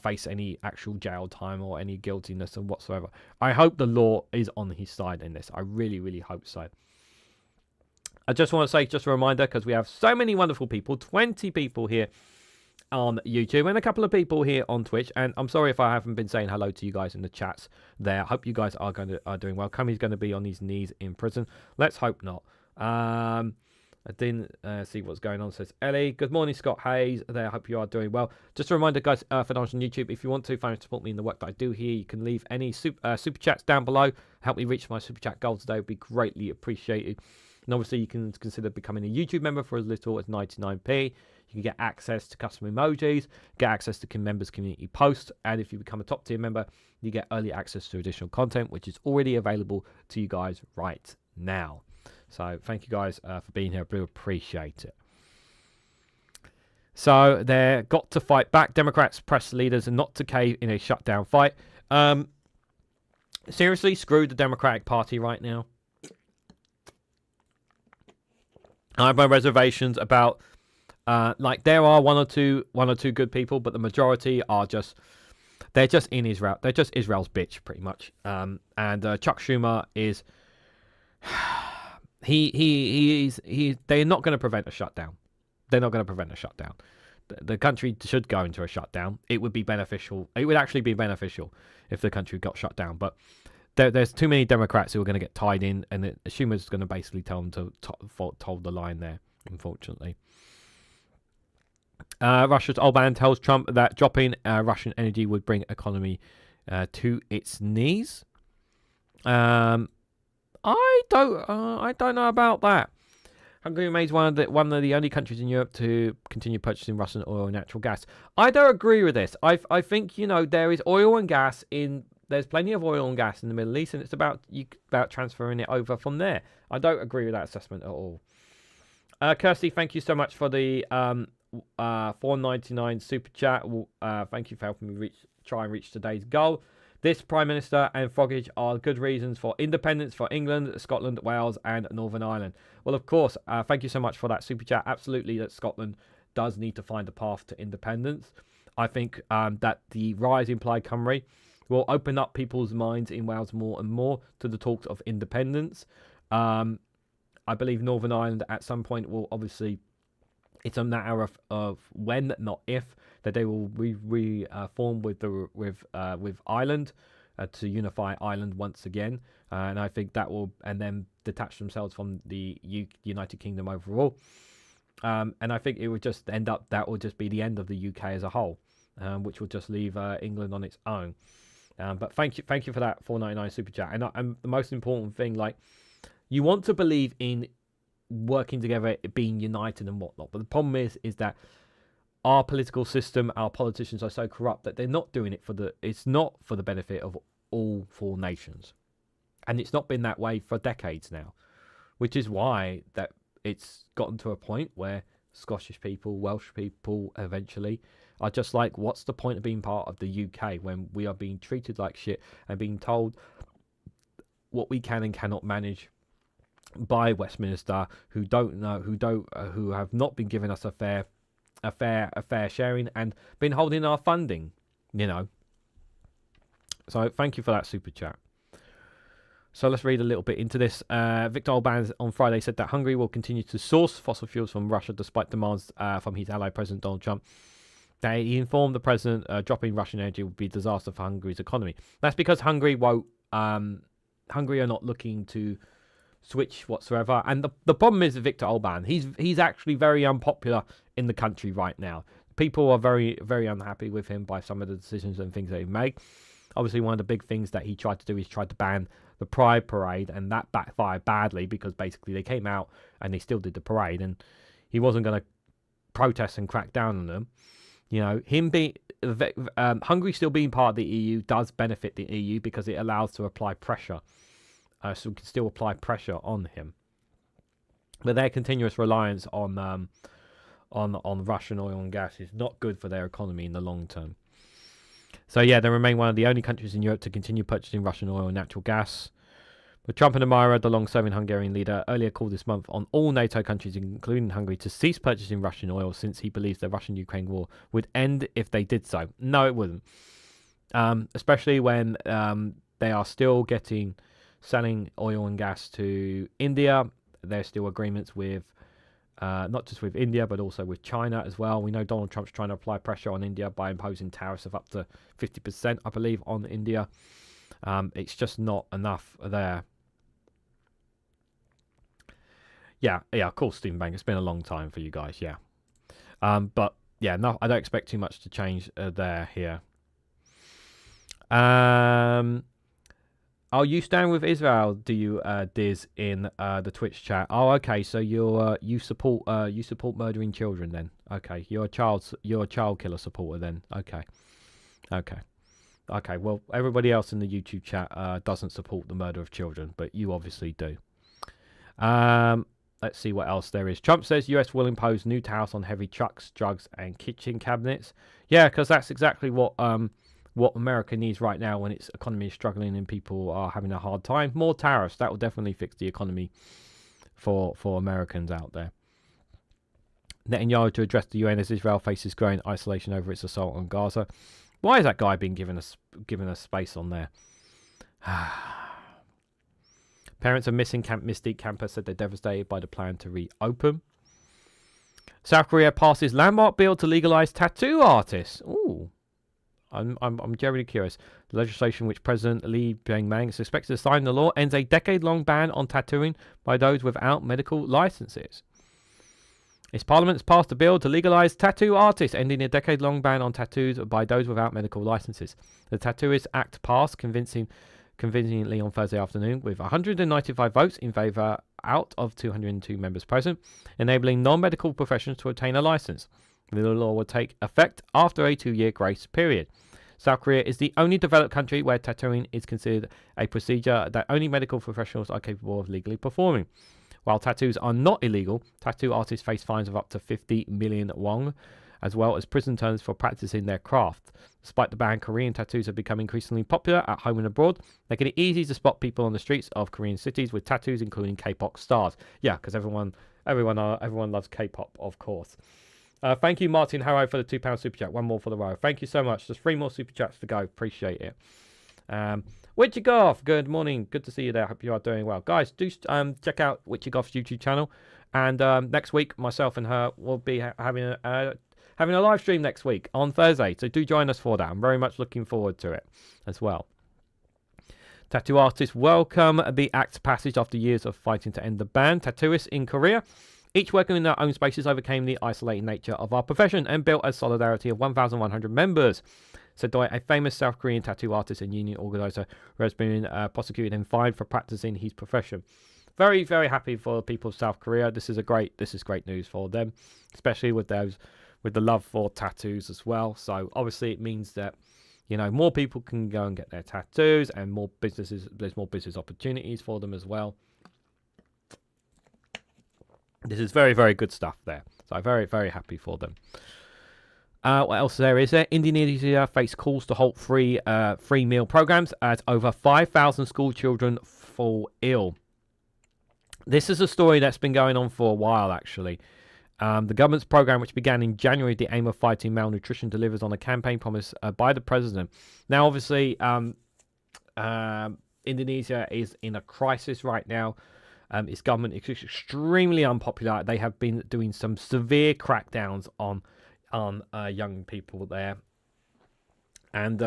face any actual jail time or any guiltiness and whatsoever. I hope the law is on his side in this. I really hope so. I just want to say, just a reminder, because we have so many wonderful people, 20 people here on YouTube and a couple of people here on Twitch, and I'm sorry if I haven't been saying hello to you guys in the chats there. I hope you guys are doing well. Comey's going to be on his knees in prison. Let's hope not. I didn't see what's going on, says Ellie. Good morning, Scott Hayes. There, I hope you are doing well. Just a reminder, guys, for those on YouTube, if you want to financially support me in the work that I do here, you can leave any super chats down below. Help me reach my super chat goal today. It would be greatly appreciated. And obviously, you can consider becoming a YouTube member for as little as 99p. You can get access to custom emojis, get access to members' community posts, and if you become a top tier member, you get early access to additional content, which is already available to you guys right now. So thank you guys for being here. I do appreciate it. So they're got to fight back. Democrats press leaders not to cave in a shutdown fight. Seriously, screw the Democratic Party right now. I have my reservations about like there are one or two good people, but the majority are they're just in Israel. They're just Israel's bitch, pretty much. And Chuck Schumer is they're not going to prevent a shutdown. They're not going to prevent a shutdown. The country should go into a shutdown. It would be beneficial. It would actually be beneficial if the country got shut down. But there's too many Democrats who are going to get tied in, and Schumer's going to basically tell them to hold the line there, unfortunately. Russia's Orbán tells Trump that dropping Russian energy would bring economy to its knees. I don't know about that. Hungary remains one of the only countries in Europe to continue purchasing Russian oil and natural gas. I don't agree with this. I think there is oil and gas in. There's plenty of oil and gas in the Middle East, and it's about transferring it over from there. I don't agree with that assessment at all. Kirsty, thank you so much for the $4.99 super chat. Thank you for helping me try and reach today's goal. This Prime Minister and Foggage are good reasons for independence for England, Scotland, Wales, and Northern Ireland. Well, of course, thank you so much for that super chat. Absolutely, that Scotland does need to find a path to independence. I think that the rise in Plaid Cymru will open up people's minds in Wales more and more to the talks of independence. I believe Northern Ireland at some point will obviously, it's a matter of when, not if, that they will reform with Ireland to unify Ireland once again, and I think that will, and then detach themselves from the United Kingdom overall. And I think it would just end up, that will just be the end of the UK as a whole, which will just leave England on its own. But thank you for that $4.99 super chat. And the most important thing, like, you want to believe in working together, being united and whatnot. But the problem is that our political system, our politicians are so corrupt that they're not doing it it's not for the benefit of all four nations. And it's not been that way for decades now, which is why that it's gotten to a point where Scottish people, Welsh people eventually are just like, what's the point of being part of the UK when we are being treated like shit and being told what we can and cannot manage by Westminster, who have not been giving us a fair sharing and been holding our funding, So thank you for that super chat. So let's read a little bit into this. Viktor Orbán on Friday said that Hungary will continue to source fossil fuels from Russia despite demands from his ally President Donald Trump. He informed the president dropping Russian energy would be a disaster for Hungary's economy. That's because Hungary are not looking to switch whatsoever. And the problem is with Viktor Orbán, he's actually very unpopular in the country right now. People are very, very unhappy with him by some of the decisions and things that he made. Obviously, one of the big things that he tried to do is tried to ban the Pride Parade, and that backfired badly because basically they came out and they still did the parade, and he wasn't going to protest and crack down on them. Hungary still being part of the EU does benefit the EU because it allows to apply pressure. So we can still apply pressure on him. But their continuous reliance on Russian oil and gas is not good for their economy in the long term. So yeah, they remain one of the only countries in Europe to continue purchasing Russian oil and natural gas. But Trump and Amira, the long-serving Hungarian leader, earlier called this month on all NATO countries, including Hungary, to cease purchasing Russian oil since he believes the Russian-Ukraine war would end if they did so. No, it wouldn't. Especially when they are still selling oil and gas to India. There's still agreements with not just with India, but also with China as well. We know Donald Trump's trying to apply pressure on India by imposing tariffs of up to 50%, I believe, on India. It's just not enough there. Yeah, of course, Stephen Bank. It's been a long time for you guys, yeah. But yeah, no, I don't expect too much to change there here. Oh, you stand with Israel? Do you, Diz, in the Twitch chat? Oh, okay. So you support murdering children then? Okay, you're a child killer supporter then? Okay. Well, everybody else in the YouTube chat doesn't support the murder of children, but you obviously do. Let's see what else there is. Trump says US will impose new tariffs on heavy trucks, drugs, and kitchen cabinets. Yeah, because that's exactly what America needs right now when its economy is struggling and people are having a hard time. More tariffs. That will definitely fix the economy for Americans out there. Netanyahu to address the UN as Israel faces growing isolation over its assault on Gaza. Why is that guy being given a space on there? Parents of missing Camp Mystique campus said they're devastated by the plan to reopen. South Korea passes landmark bill to legalize tattoo artists. Ooh. I'm genuinely curious. The legislation which President Lee Jae-myung is expected to sign the law ends a decade-long ban on tattooing by those without medical licenses. Its parliament has passed a bill to legalize tattoo artists, ending a decade-long ban on tattoos by those without medical licenses. The Tattooist Act passed convincingly on Thursday afternoon with 195 votes in favour out of 202 members present, enabling non-medical professionals to obtain a license. The law will take effect after a 2-year grace period. South Korea is the only developed country where tattooing is considered a procedure that only medical professionals are capable of legally performing. While tattoos are not illegal, tattoo artists face fines of up to 50 million won, as well as prison terms for practicing their craft. Despite the ban, Korean tattoos have become increasingly popular at home and abroad, making it easy to spot people on the streets of Korean cities with tattoos, including K-pop stars. Yeah, because everyone loves K-pop, of course. Thank you, Martin Harrow, for the £2 super chat. One more for the row. Thank you so much. There's 3 more super chats to go. Appreciate it. Witchigoff, good morning. Good to see you there. Hope you are doing well. Guys, do check out Witchigoff's YouTube channel. And next week, myself and her will be having a live stream next week on Thursday. So do join us for that. I'm very much looking forward to it as well. Tattoo artists welcome the Act's passage after years of fighting to end the ban. Tattooists in Korea, each working in their own spaces, overcame the isolating nature of our profession and built a solidarity of 1,100 members, said Doi, a famous South Korean tattoo artist and union organizer who has been prosecuted and fined for practicing his profession. Very, very happy for the people of South Korea. This is great news for them, especially with the love for tattoos as well. So obviously it means that, you know, more people can go and get their tattoos, and there's more business opportunities for them as well. This is very, very good stuff there. So I'm very, very happy for them. What else there is there? Indonesia faced calls to halt free meal programs as over 5,000 school children fall ill. This is a story that's been going on for a while, actually. The government's program, which began in January, the aim of fighting malnutrition, delivers on a campaign promise by the president. Now, obviously, Indonesia is in a crisis right now. Its government is extremely unpopular. They have been doing some severe crackdowns on young people there, and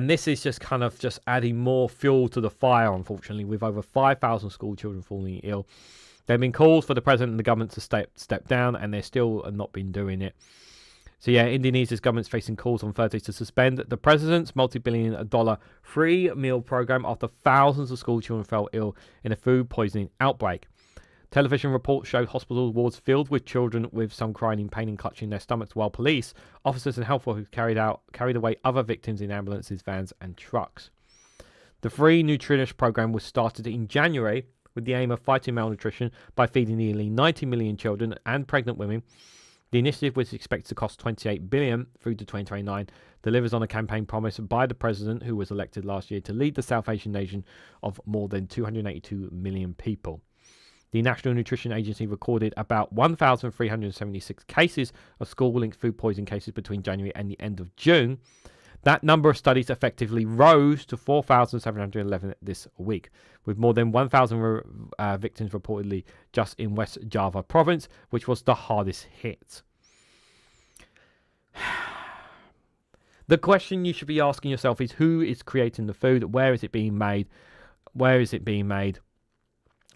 this is just kind of just adding more fuel to the fire. Unfortunately, with over 5,000 school children falling ill, there have been calls for the president and the government to step down, and they're still not been doing it. So yeah, Indonesia's government's facing calls on Thursday to suspend the president's multi-billion-dollar free meal program after thousands of school children fell ill in a food poisoning outbreak. Television reports showed hospital wards filled with children, with some crying in pain and clutching their stomachs, while police, officers and health workers carried away other victims in ambulances, vans and trucks. The free nutrition program was started in January with the aim of fighting malnutrition by feeding nearly 90 million children and pregnant women. The initiative, which is expected to cost $28 billion through to 2029, delivers on a campaign promise by the president, who was elected last year to lead the South Asian nation of more than 282 million people. The National Nutrition Agency recorded about 1,376 cases of school-linked food poisoning cases between January and the end of June. That number of studies effectively rose to 4,711 this week, with more than 1,000 victims reportedly just in West Java province, which was the hardest hit. The question you should be asking yourself is, who is creating the food? Where is it being made? Where is it being made?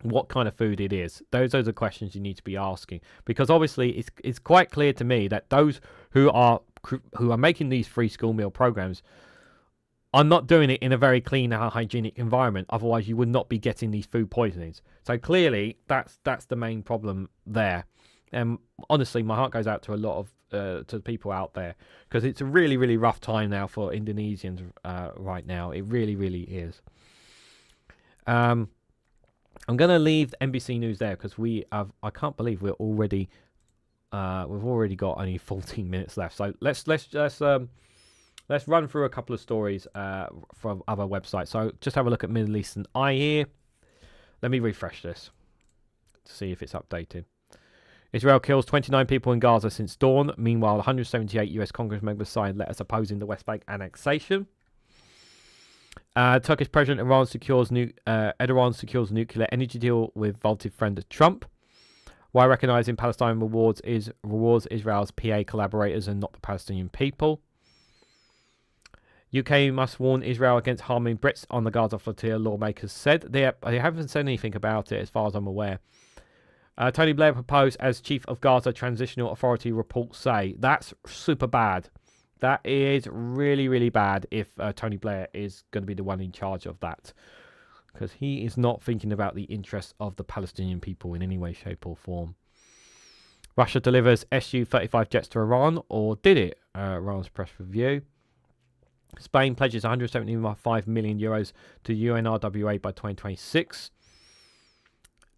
what kind of food it is. Those are the questions you need to be asking, because obviously it's quite clear to me that those who are making these free school meal programs are not doing it in a very clean and hygienic environment. Otherwise, you would not be getting these food poisonings. So clearly, that's the main problem there. And honestly, my heart goes out to a lot of to the people out there, because it's a really, really rough time now for Indonesians right now. It really, really is. I'm going to leave NBC News there, because I can't believe we've already got only 14 minutes left. So let's run through a couple of stories from other websites. So just have a look at Middle Eastern Eye here. Let me refresh this to see if it's updated. Israel kills 29 people in Gaza since dawn. Meanwhile, 178 US Congress members signed letters opposing the West Bank annexation. Turkish President Erdogan secures nuclear energy deal with vaulted friend Trump, while recognising Palestine rewards Israel's PA collaborators and not the Palestinian people. UK must warn Israel against harming Brits on the Gaza flotilla, lawmakers said. They haven't said anything about it as far as I'm aware. Tony Blair proposed as Chief of Gaza Transitional Authority, reports say. That's super bad. That is really, really bad if Tony Blair is going to be the one in charge of that, because he is not thinking about the interests of the Palestinian people in any way, shape or form. Russia delivers Su-35 jets to Iran, or did it? Iran's press review. Spain pledges 175 million euros to UNRWA by 2026.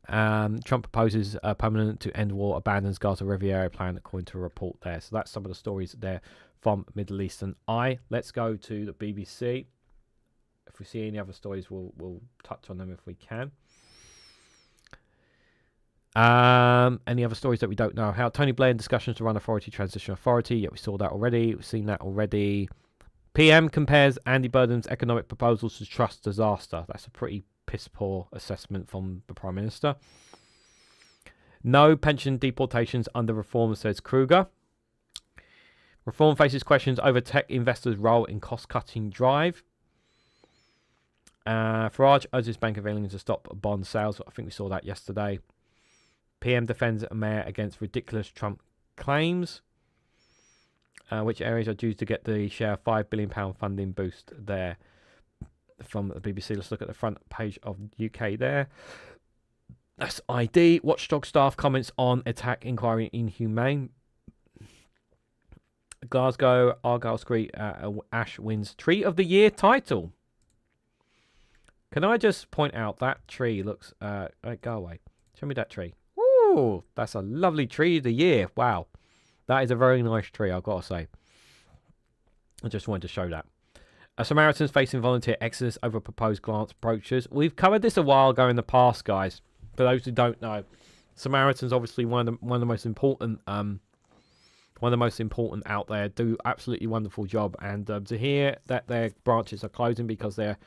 Trump proposes permanent to end war, abandons Gaza Riviera plan, according to a report there. So that's some of the stories there from Middle Eastern Eye. Let's go to the BBC. If we see any other stories, we'll touch on them if we can. Any other stories that we don't know? How Tony Blair in discussions to run Transition Authority. Yeah, we saw that already. We've seen that already. PM compares Andy Burnham's economic proposals to trust disaster. That's a pretty piss poor assessment from the Prime Minister. No pension deportations under reform, says Kruger. Reform faces questions over tech investors' role in cost-cutting drive. Farage urges Bank of England to stop bond sales. I think we saw that yesterday. PM defends Mayor against ridiculous Trump claims. Which areas are due to get the share £5 billion funding boost there from the BBC. Let's look at the front page of UK there. That's ID. Watchdog staff comments on attack inquiry inhumane. Glasgow, Argyle Street, Ash wins Tree of the Year title. Can I just point out that tree looks... go away. Show me that tree. Ooh, that's a lovely Tree of the Year. Wow. That is a very nice tree, I've got to say. I just wanted to show that. Samaritans facing volunteer exodus over proposed grants approaches. We've covered this a while ago in the past, guys. For those who don't know, Samaritans obviously one of the most important out there. Do absolutely wonderful job, and to hear that their branches are closing because they're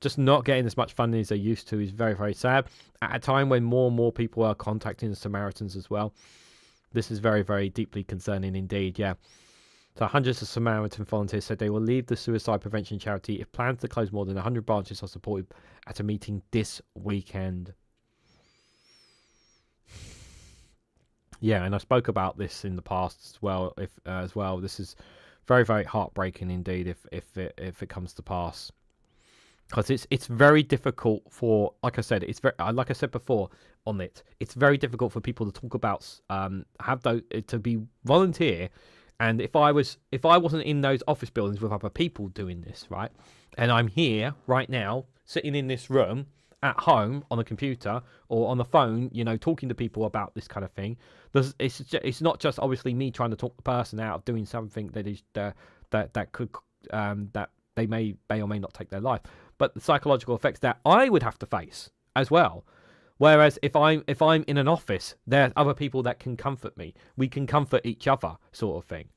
just not getting as much funding as they used to is very, very sad. At a time when more and more people are contacting the Samaritans as well. This is very, very deeply concerning indeed, yeah. So hundreds of Samaritan volunteers said they will leave the suicide prevention charity if plans to close more than 100 branches are supported at a meeting this weekend. Yeah, and I spoke about this in the past as well. This is very, very heartbreaking indeed if it comes to pass. Because it's very difficult for, like I said before on it, it's very difficult for people to talk about, to be volunteer. And if I wasn't in those office buildings with other people doing this, right, and I'm here right now, sitting in this room at home on a computer or on the phone, talking to people about this kind of thing, it's not just obviously me trying to talk the person out of doing something that is that could that they may or may not take their life, but the psychological effects that I would have to face as well. Whereas if I'm in an office, there are other people that can comfort me. We can comfort each other, sort of thing.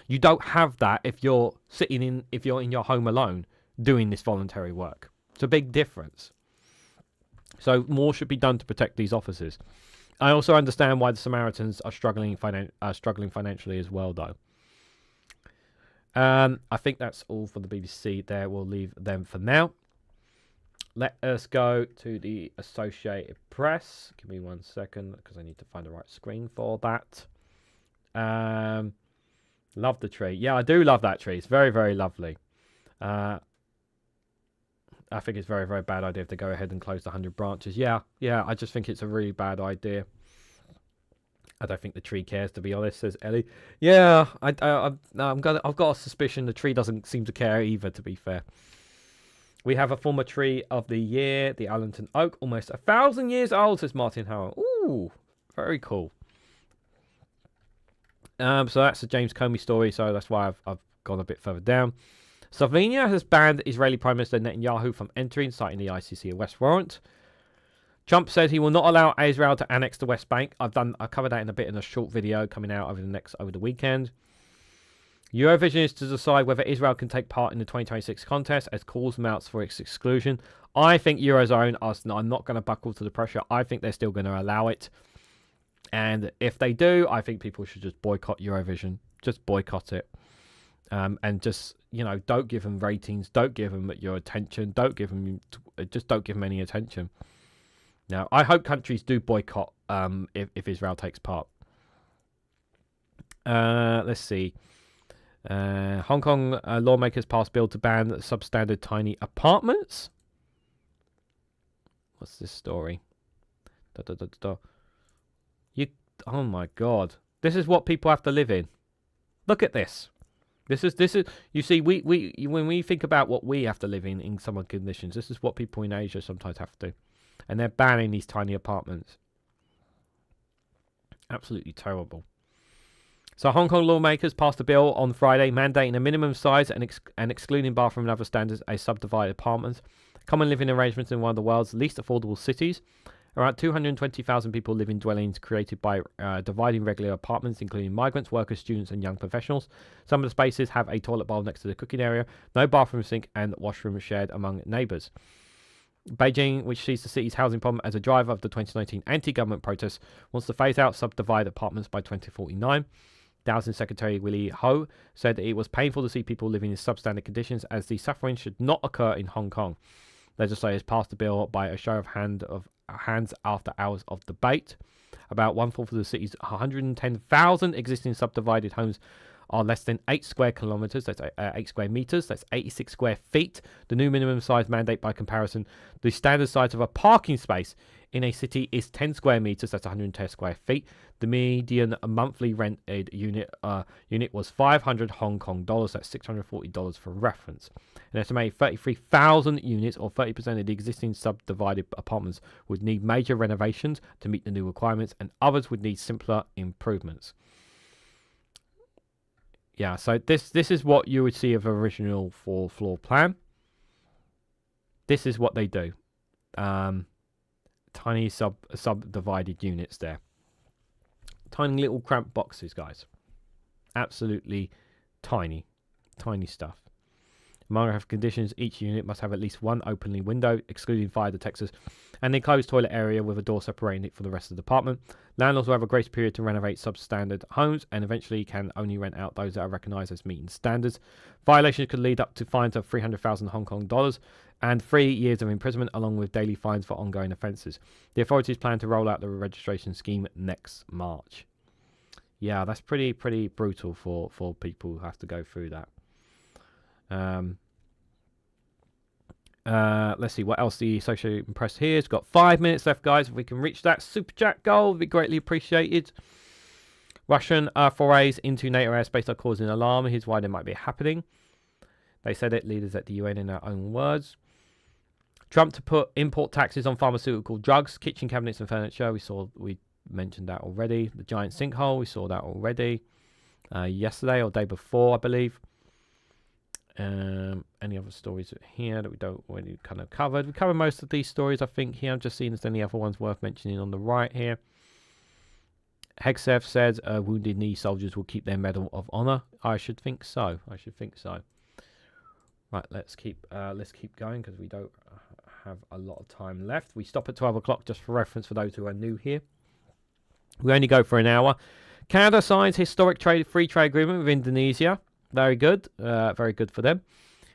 You don't have that if you're in your home alone doing this voluntary work. It's a big difference. So more should be done to protect these officers. I also understand why the Samaritans are struggling financially as well, though. I think that's all for the BBC there. We'll leave them for now. Let us go to the Associated Press. Give me 1 second because I need to find the right screen for that. Love the tree. Yeah, I do love that tree. It's very, very lovely. I think it's very, very bad idea to go ahead and close the 100 branches. Yeah, I just think it's a really bad idea. I don't think the tree cares, to be honest, says Ellie. Yeah, I've got a suspicion the tree doesn't seem to care either, to be fair. We have a former tree of the year, the Allenton Oak, almost 1,000 years old, says Martin Howell. Ooh, very cool. So that's the James Comey story, so that's why I've gone a bit further down. Slovenia has banned Israeli Prime Minister Netanyahu from entering, citing the ICC arrest warrant. Trump said he will not allow Israel to annex the West Bank. I covered that in a short video coming out over the weekend. Eurovision is to decide whether Israel can take part in the 2026 contest as calls mounts for its exclusion. I think Eurozone are not going to buckle to the pressure. I think they're still going to allow it. And if they do, I think people should just boycott Eurovision. Just boycott it. And just, don't give them ratings. Don't give them your attention. Just don't give them any attention. Now, I hope countries do boycott if Israel takes part. Let's see. Hong Kong lawmakers passed bill to ban substandard tiny apartments. What's this story? Oh my God! This is what people have to live in. Look at this. This is. You see, when we think about what we have to live in some conditions, this is what people in Asia sometimes have to do, and they're banning these tiny apartments. Absolutely terrible. So Hong Kong lawmakers passed a bill on Friday mandating a minimum size and excluding bathroom and other standards as subdivided apartments. Common living arrangements in one of the world's least affordable cities. Around 220,000 people live in dwellings created by dividing regular apartments, including migrants, workers, students, and young professionals. Some of the spaces have a toilet bowl next to the cooking area, no bathroom, sink, and washroom shared among neighbours. Beijing, which sees the city's housing problem as a driver of the 2019 anti-government protests, wants to phase out subdivided apartments by 2049. Housing Secretary Willie Ho said it was painful to see people living in substandard conditions as the suffering should not occur in Hong Kong. Legislators passed the bill by a show of hands after hours of debate. About 1/4 of the city's 110,000 existing subdivided homes are less than 8 square kilometres, that's 8 square metres, that's 86 square feet. The new minimum size mandate by comparison, the standard size of a parking space in a city is 10 square metres, that's 110 square feet. The median monthly rented unit was 500 Hong Kong dollars, that's $640 for reference. An estimated 33,000 units, or 30% of the existing subdivided apartments, would need major renovations to meet the new requirements, and others would need simpler improvements. Yeah, so this is what you would see of original floor plan. This is what they do. Tiny subdivided units there. Tiny little cramped boxes, guys. Absolutely tiny stuff. Among other conditions, each unit must have at least one openly window, excluding fire detectors, and a closed toilet area with a door separating it from the rest of the apartment. Landlords will have a grace period to renovate substandard homes and eventually can only rent out those that are recognised as meeting standards. Violations could lead up to fines of 300,000 Hong Kong dollars and 3 years of imprisonment, along with daily fines for ongoing offences. The authorities plan to roll out the registration scheme next March. Yeah, that's pretty brutal for people who have to go through that. Let's see what else the Associated Press here has got. 5 minutes left, guys. If we can reach that super chat goal, it'd be greatly appreciated. Russian forays into NATO airspace are causing alarm. Here's why they might be happening. They said it, leaders at the UN, in their own words. Trump to put import taxes on pharmaceutical drugs, kitchen cabinets and furniture. We mentioned that already. The giant sinkhole, we saw that already yesterday or day before, I believe. Any other stories here that we don't already kind of covered? We covered most of these stories, I think, here. I'm just seeing if there's any other ones worth mentioning on the right here. Hegsev says wounded knee soldiers will keep their Medal of Honor. I should think so. Right, let's keep going because we don't have a lot of time left. We stop at 12 o'clock just for reference for those who are new here. We only go for an hour. Canada signs historic free trade agreement with Indonesia. Very good. Very good for them.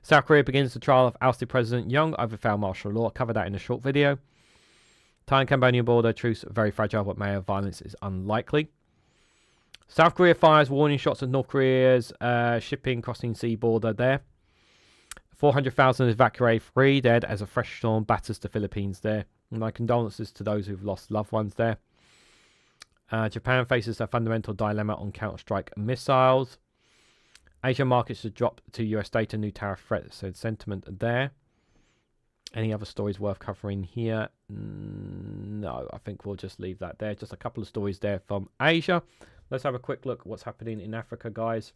South Korea begins the trial of ousted President Young over failed martial law. Cover that in a short video. Thai and Cambodian border truce very fragile, but may have violence is unlikely. South Korea fires warning shots at North Korea's shipping crossing sea border there. 400,000 evacuate, 3 dead as a fresh storm batters the Philippines there. My condolences to those who've lost loved ones there. Japan faces a fundamental dilemma on counter-strike missiles. Asia markets should drop to US data, new tariff threat, so sentiment there. Any other stories worth covering here? No, I think we'll just leave that there. Just a couple of stories there from Asia. Let's have a quick look at what's happening in Africa, guys.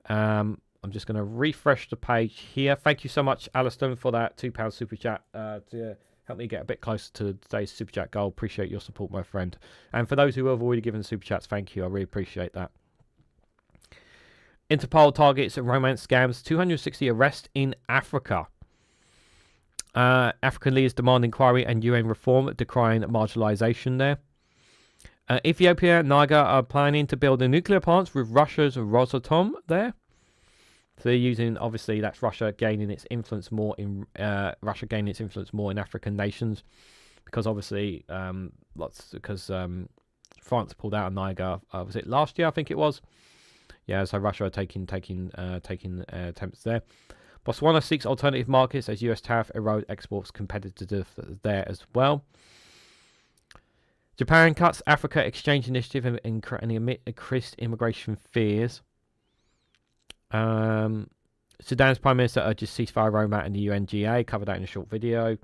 I'm just going to refresh the page here. Thank you so much, Alistair, for that £2 super chat to help me get a bit closer to today's super chat goal. Appreciate your support, my friend. And for those who have already given super chats, thank you. I really appreciate that. Interpol targets romance scams. 260 arrests in Africa. African leaders demand inquiry and UN reform, decrying marginalization there. Ethiopia and Niger are planning to build a nuclear plant with Russia's Rosatom there. So they're using, obviously, that's Russia gaining its influence more in African nations, because obviously, France pulled out of Niger. Was it last year? I think it was. Yeah, so Russia are taking attempts there. Botswana seeks alternative markets as US tariff erode exports competitive there as well. Japan cuts Africa exchange initiative and increased immigration fears. Sudan's Prime Minister urges ceasefire roadmap in the UNGA. Covered that in a short video.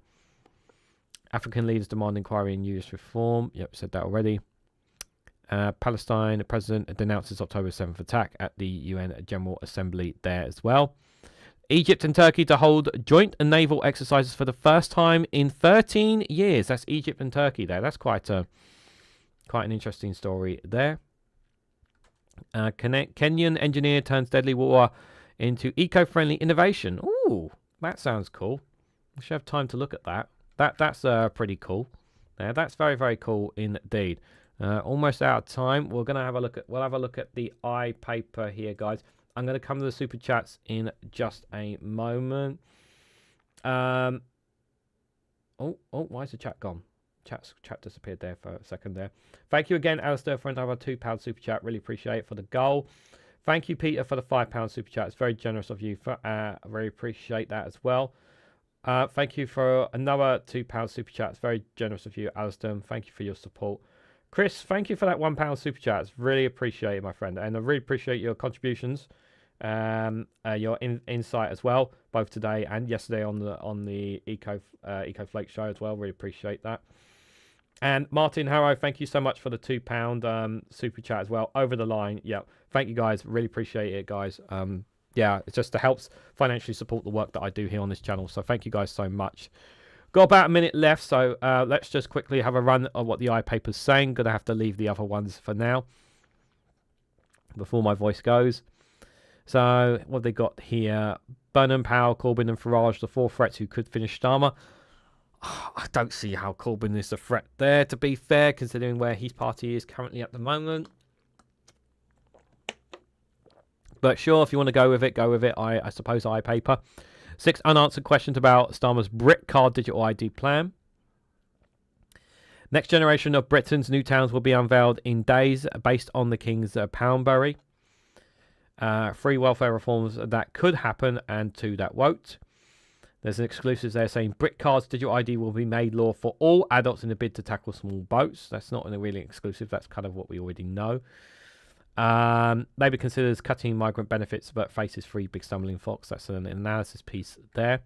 African leaders demand inquiry in US reform. Yep, said that already. Palestine, the president denounces October 7th attack at the UN General Assembly there as well. Egypt and Turkey to hold joint naval exercises for the first time in 13 years. That's Egypt and Turkey there. That's quite an interesting story there. Kenyan engineer turns deadly water into eco-friendly innovation. Ooh, that sounds cool. We should have time to look at that. That's pretty cool. Yeah, that's very, very cool indeed. Almost out of time. We'll have a look at the iPaper here, guys. I'm going to come to the super chats in just a moment. Why is the chat gone? Chat disappeared there for a second there. Thank you again, Alistair, for another £2 super chat. Really appreciate it for the goal. Thank you, Peter, for the £5 super chat. It's very generous of you. I really appreciate that as well. Thank you for another £2 super chat. It's very generous of you, Alistair. Thank you for your support. Chris, thank you for that £1 super chat. It's really appreciated, my friend. And I really appreciate your contributions, your insight as well, both today and yesterday on the Eco Flake show as well. Really appreciate that. And Martin Harrow, thank you so much for the £2 super chat as well. Over the line. Yeah. Thank you, guys. Really appreciate it, guys. Yeah, it's just to help financially support the work that I do here on this channel. So thank you guys so much. Got about a minute left, so let's just quickly have a run of what the iPaper's saying. Gonna have to leave the other ones for now before my voice goes. So what have they got here? Burnham, Powell, Corbyn and Farage, the 4 threats who could finish Starmer. I don't see how Corbyn is a threat there, to be fair, considering where his party is currently at the moment. But sure, if you want to go with it, go with it. I suppose iPaper. 6 unanswered questions about Starmer's Brit card digital ID plan. Next generation of Britain's new towns will be unveiled in days based on the King's Poundbury. 3 welfare reforms that could happen and 2 that won't. There's an exclusive there saying Brit cards digital ID will be made law for all adults in a bid to tackle small boats. That's not really exclusive. That's kind of what we already know. Labour considers cutting migrant benefits but faces 3 big stumbling blocks. That's an analysis piece there.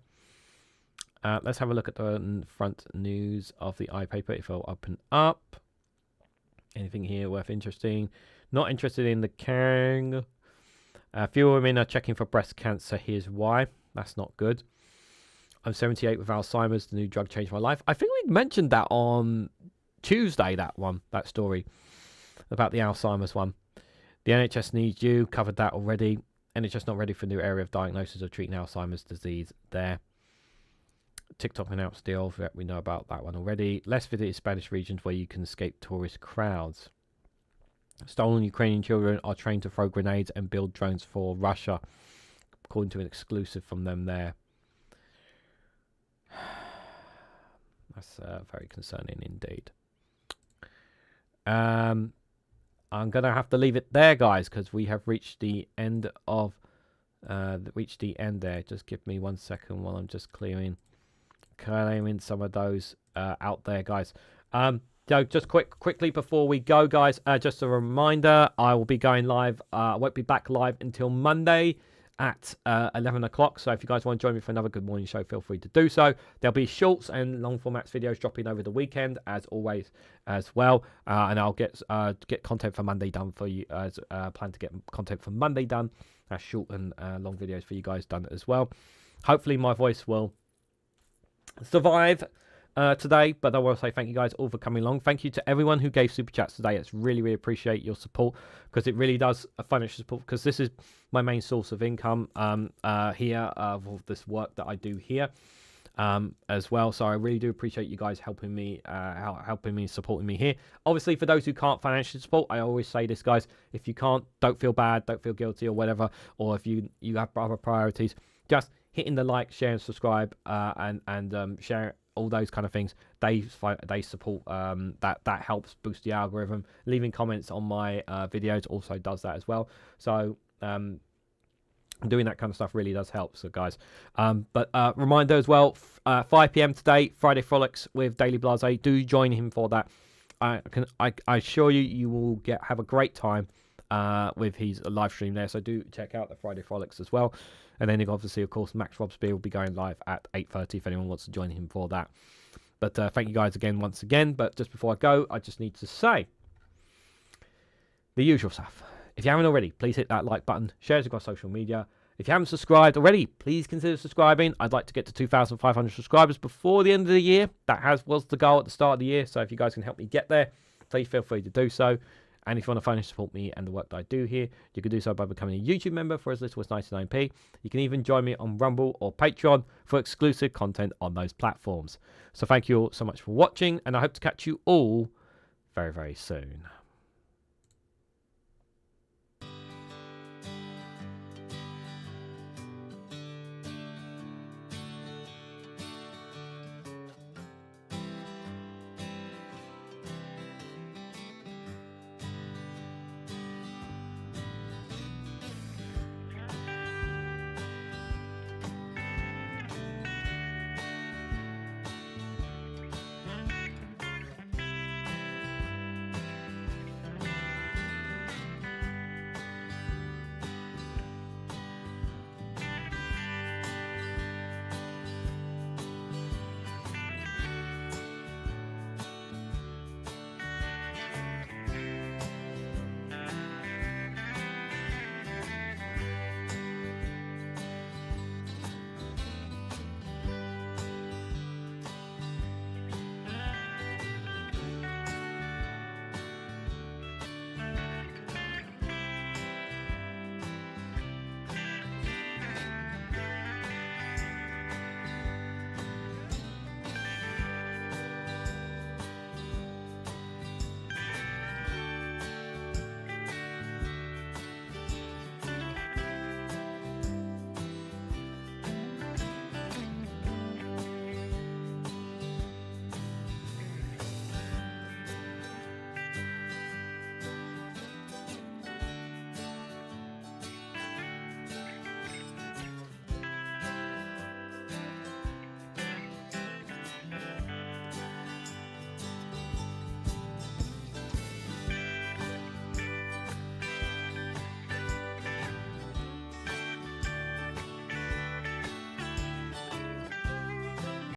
Let's have a look at the front news of the iPaper if I'll open up. Anything here worth interesting? Not interested in the Kang. Fewer women are checking for breast cancer. Here's why. That's not good. I'm 78 with Alzheimer's. The new drug changed my life. I think we mentioned that on Tuesday, that story about the Alzheimer's one. The NHS needs you. Covered that already. NHS not ready for new area of diagnosis of treating Alzheimer's disease there. TikTok announced deal. We know about that one already. Less visited Spanish regions where you can escape tourist crowds. Stolen Ukrainian children are trained to throw grenades and build drones for Russia. according to an exclusive from them there. That's very concerning indeed. I'm going to have to leave it there, guys, because we have reached the end of there. Just give me 1 second while I'm just clearing some of those out there, guys. So just quickly before we go, guys, just a reminder, I will be going live. I won't be back live until Monday at 11 o'clock. So if you guys want to join me for another Good Morning Show, feel free to do so. There'll be shorts and long formats videos dropping over the weekend, as always, as well. And I'll get content for Monday done for you. Plan to get content for Monday done. Short and long videos for you guys done as well. Hopefully my voice will survive today, but I want to say thank you guys all for coming along. Thank you to everyone who gave super chats today. It's really appreciate your support, because it really does financial support, because this is my main source of income here of this work that I do here as well. So I really do appreciate you guys helping me supporting me here. Obviously, for those who can't financially support, I always say this, guys, if you can't, don't feel bad, don't feel guilty or whatever, or if you have other priorities, just hitting the like, share and subscribe and share all those kind of things. They support that helps boost the algorithm. Leaving comments on my videos also does that as well. So doing that kind of stuff really does help. So guys, but reminder as well, 5 p.m. today, Friday Frolics with Daily Blase. Do join him for that. I assure you will have a great time with his live stream there. So do check out the Friday Frolics as well. And then obviously, of course, Max Robspear will be going live at 8:30 if anyone wants to join him for that. But thank you guys again once again. But just before I go, I just need to say the usual stuff. If you haven't already, please hit that like button, share it across social media. If you haven't subscribed already, please consider subscribing. I'd like to get to 2,500 subscribers before the end of the year. That was the goal at the start of the year. So if you guys can help me get there, please feel free to do so. And if you want to financially support me and the work that I do here, you can do so by becoming a YouTube member for as little as 99p. You can even join me on Rumble or Patreon for exclusive content on those platforms. So thank you all so much for watching, and I hope to catch you all very soon.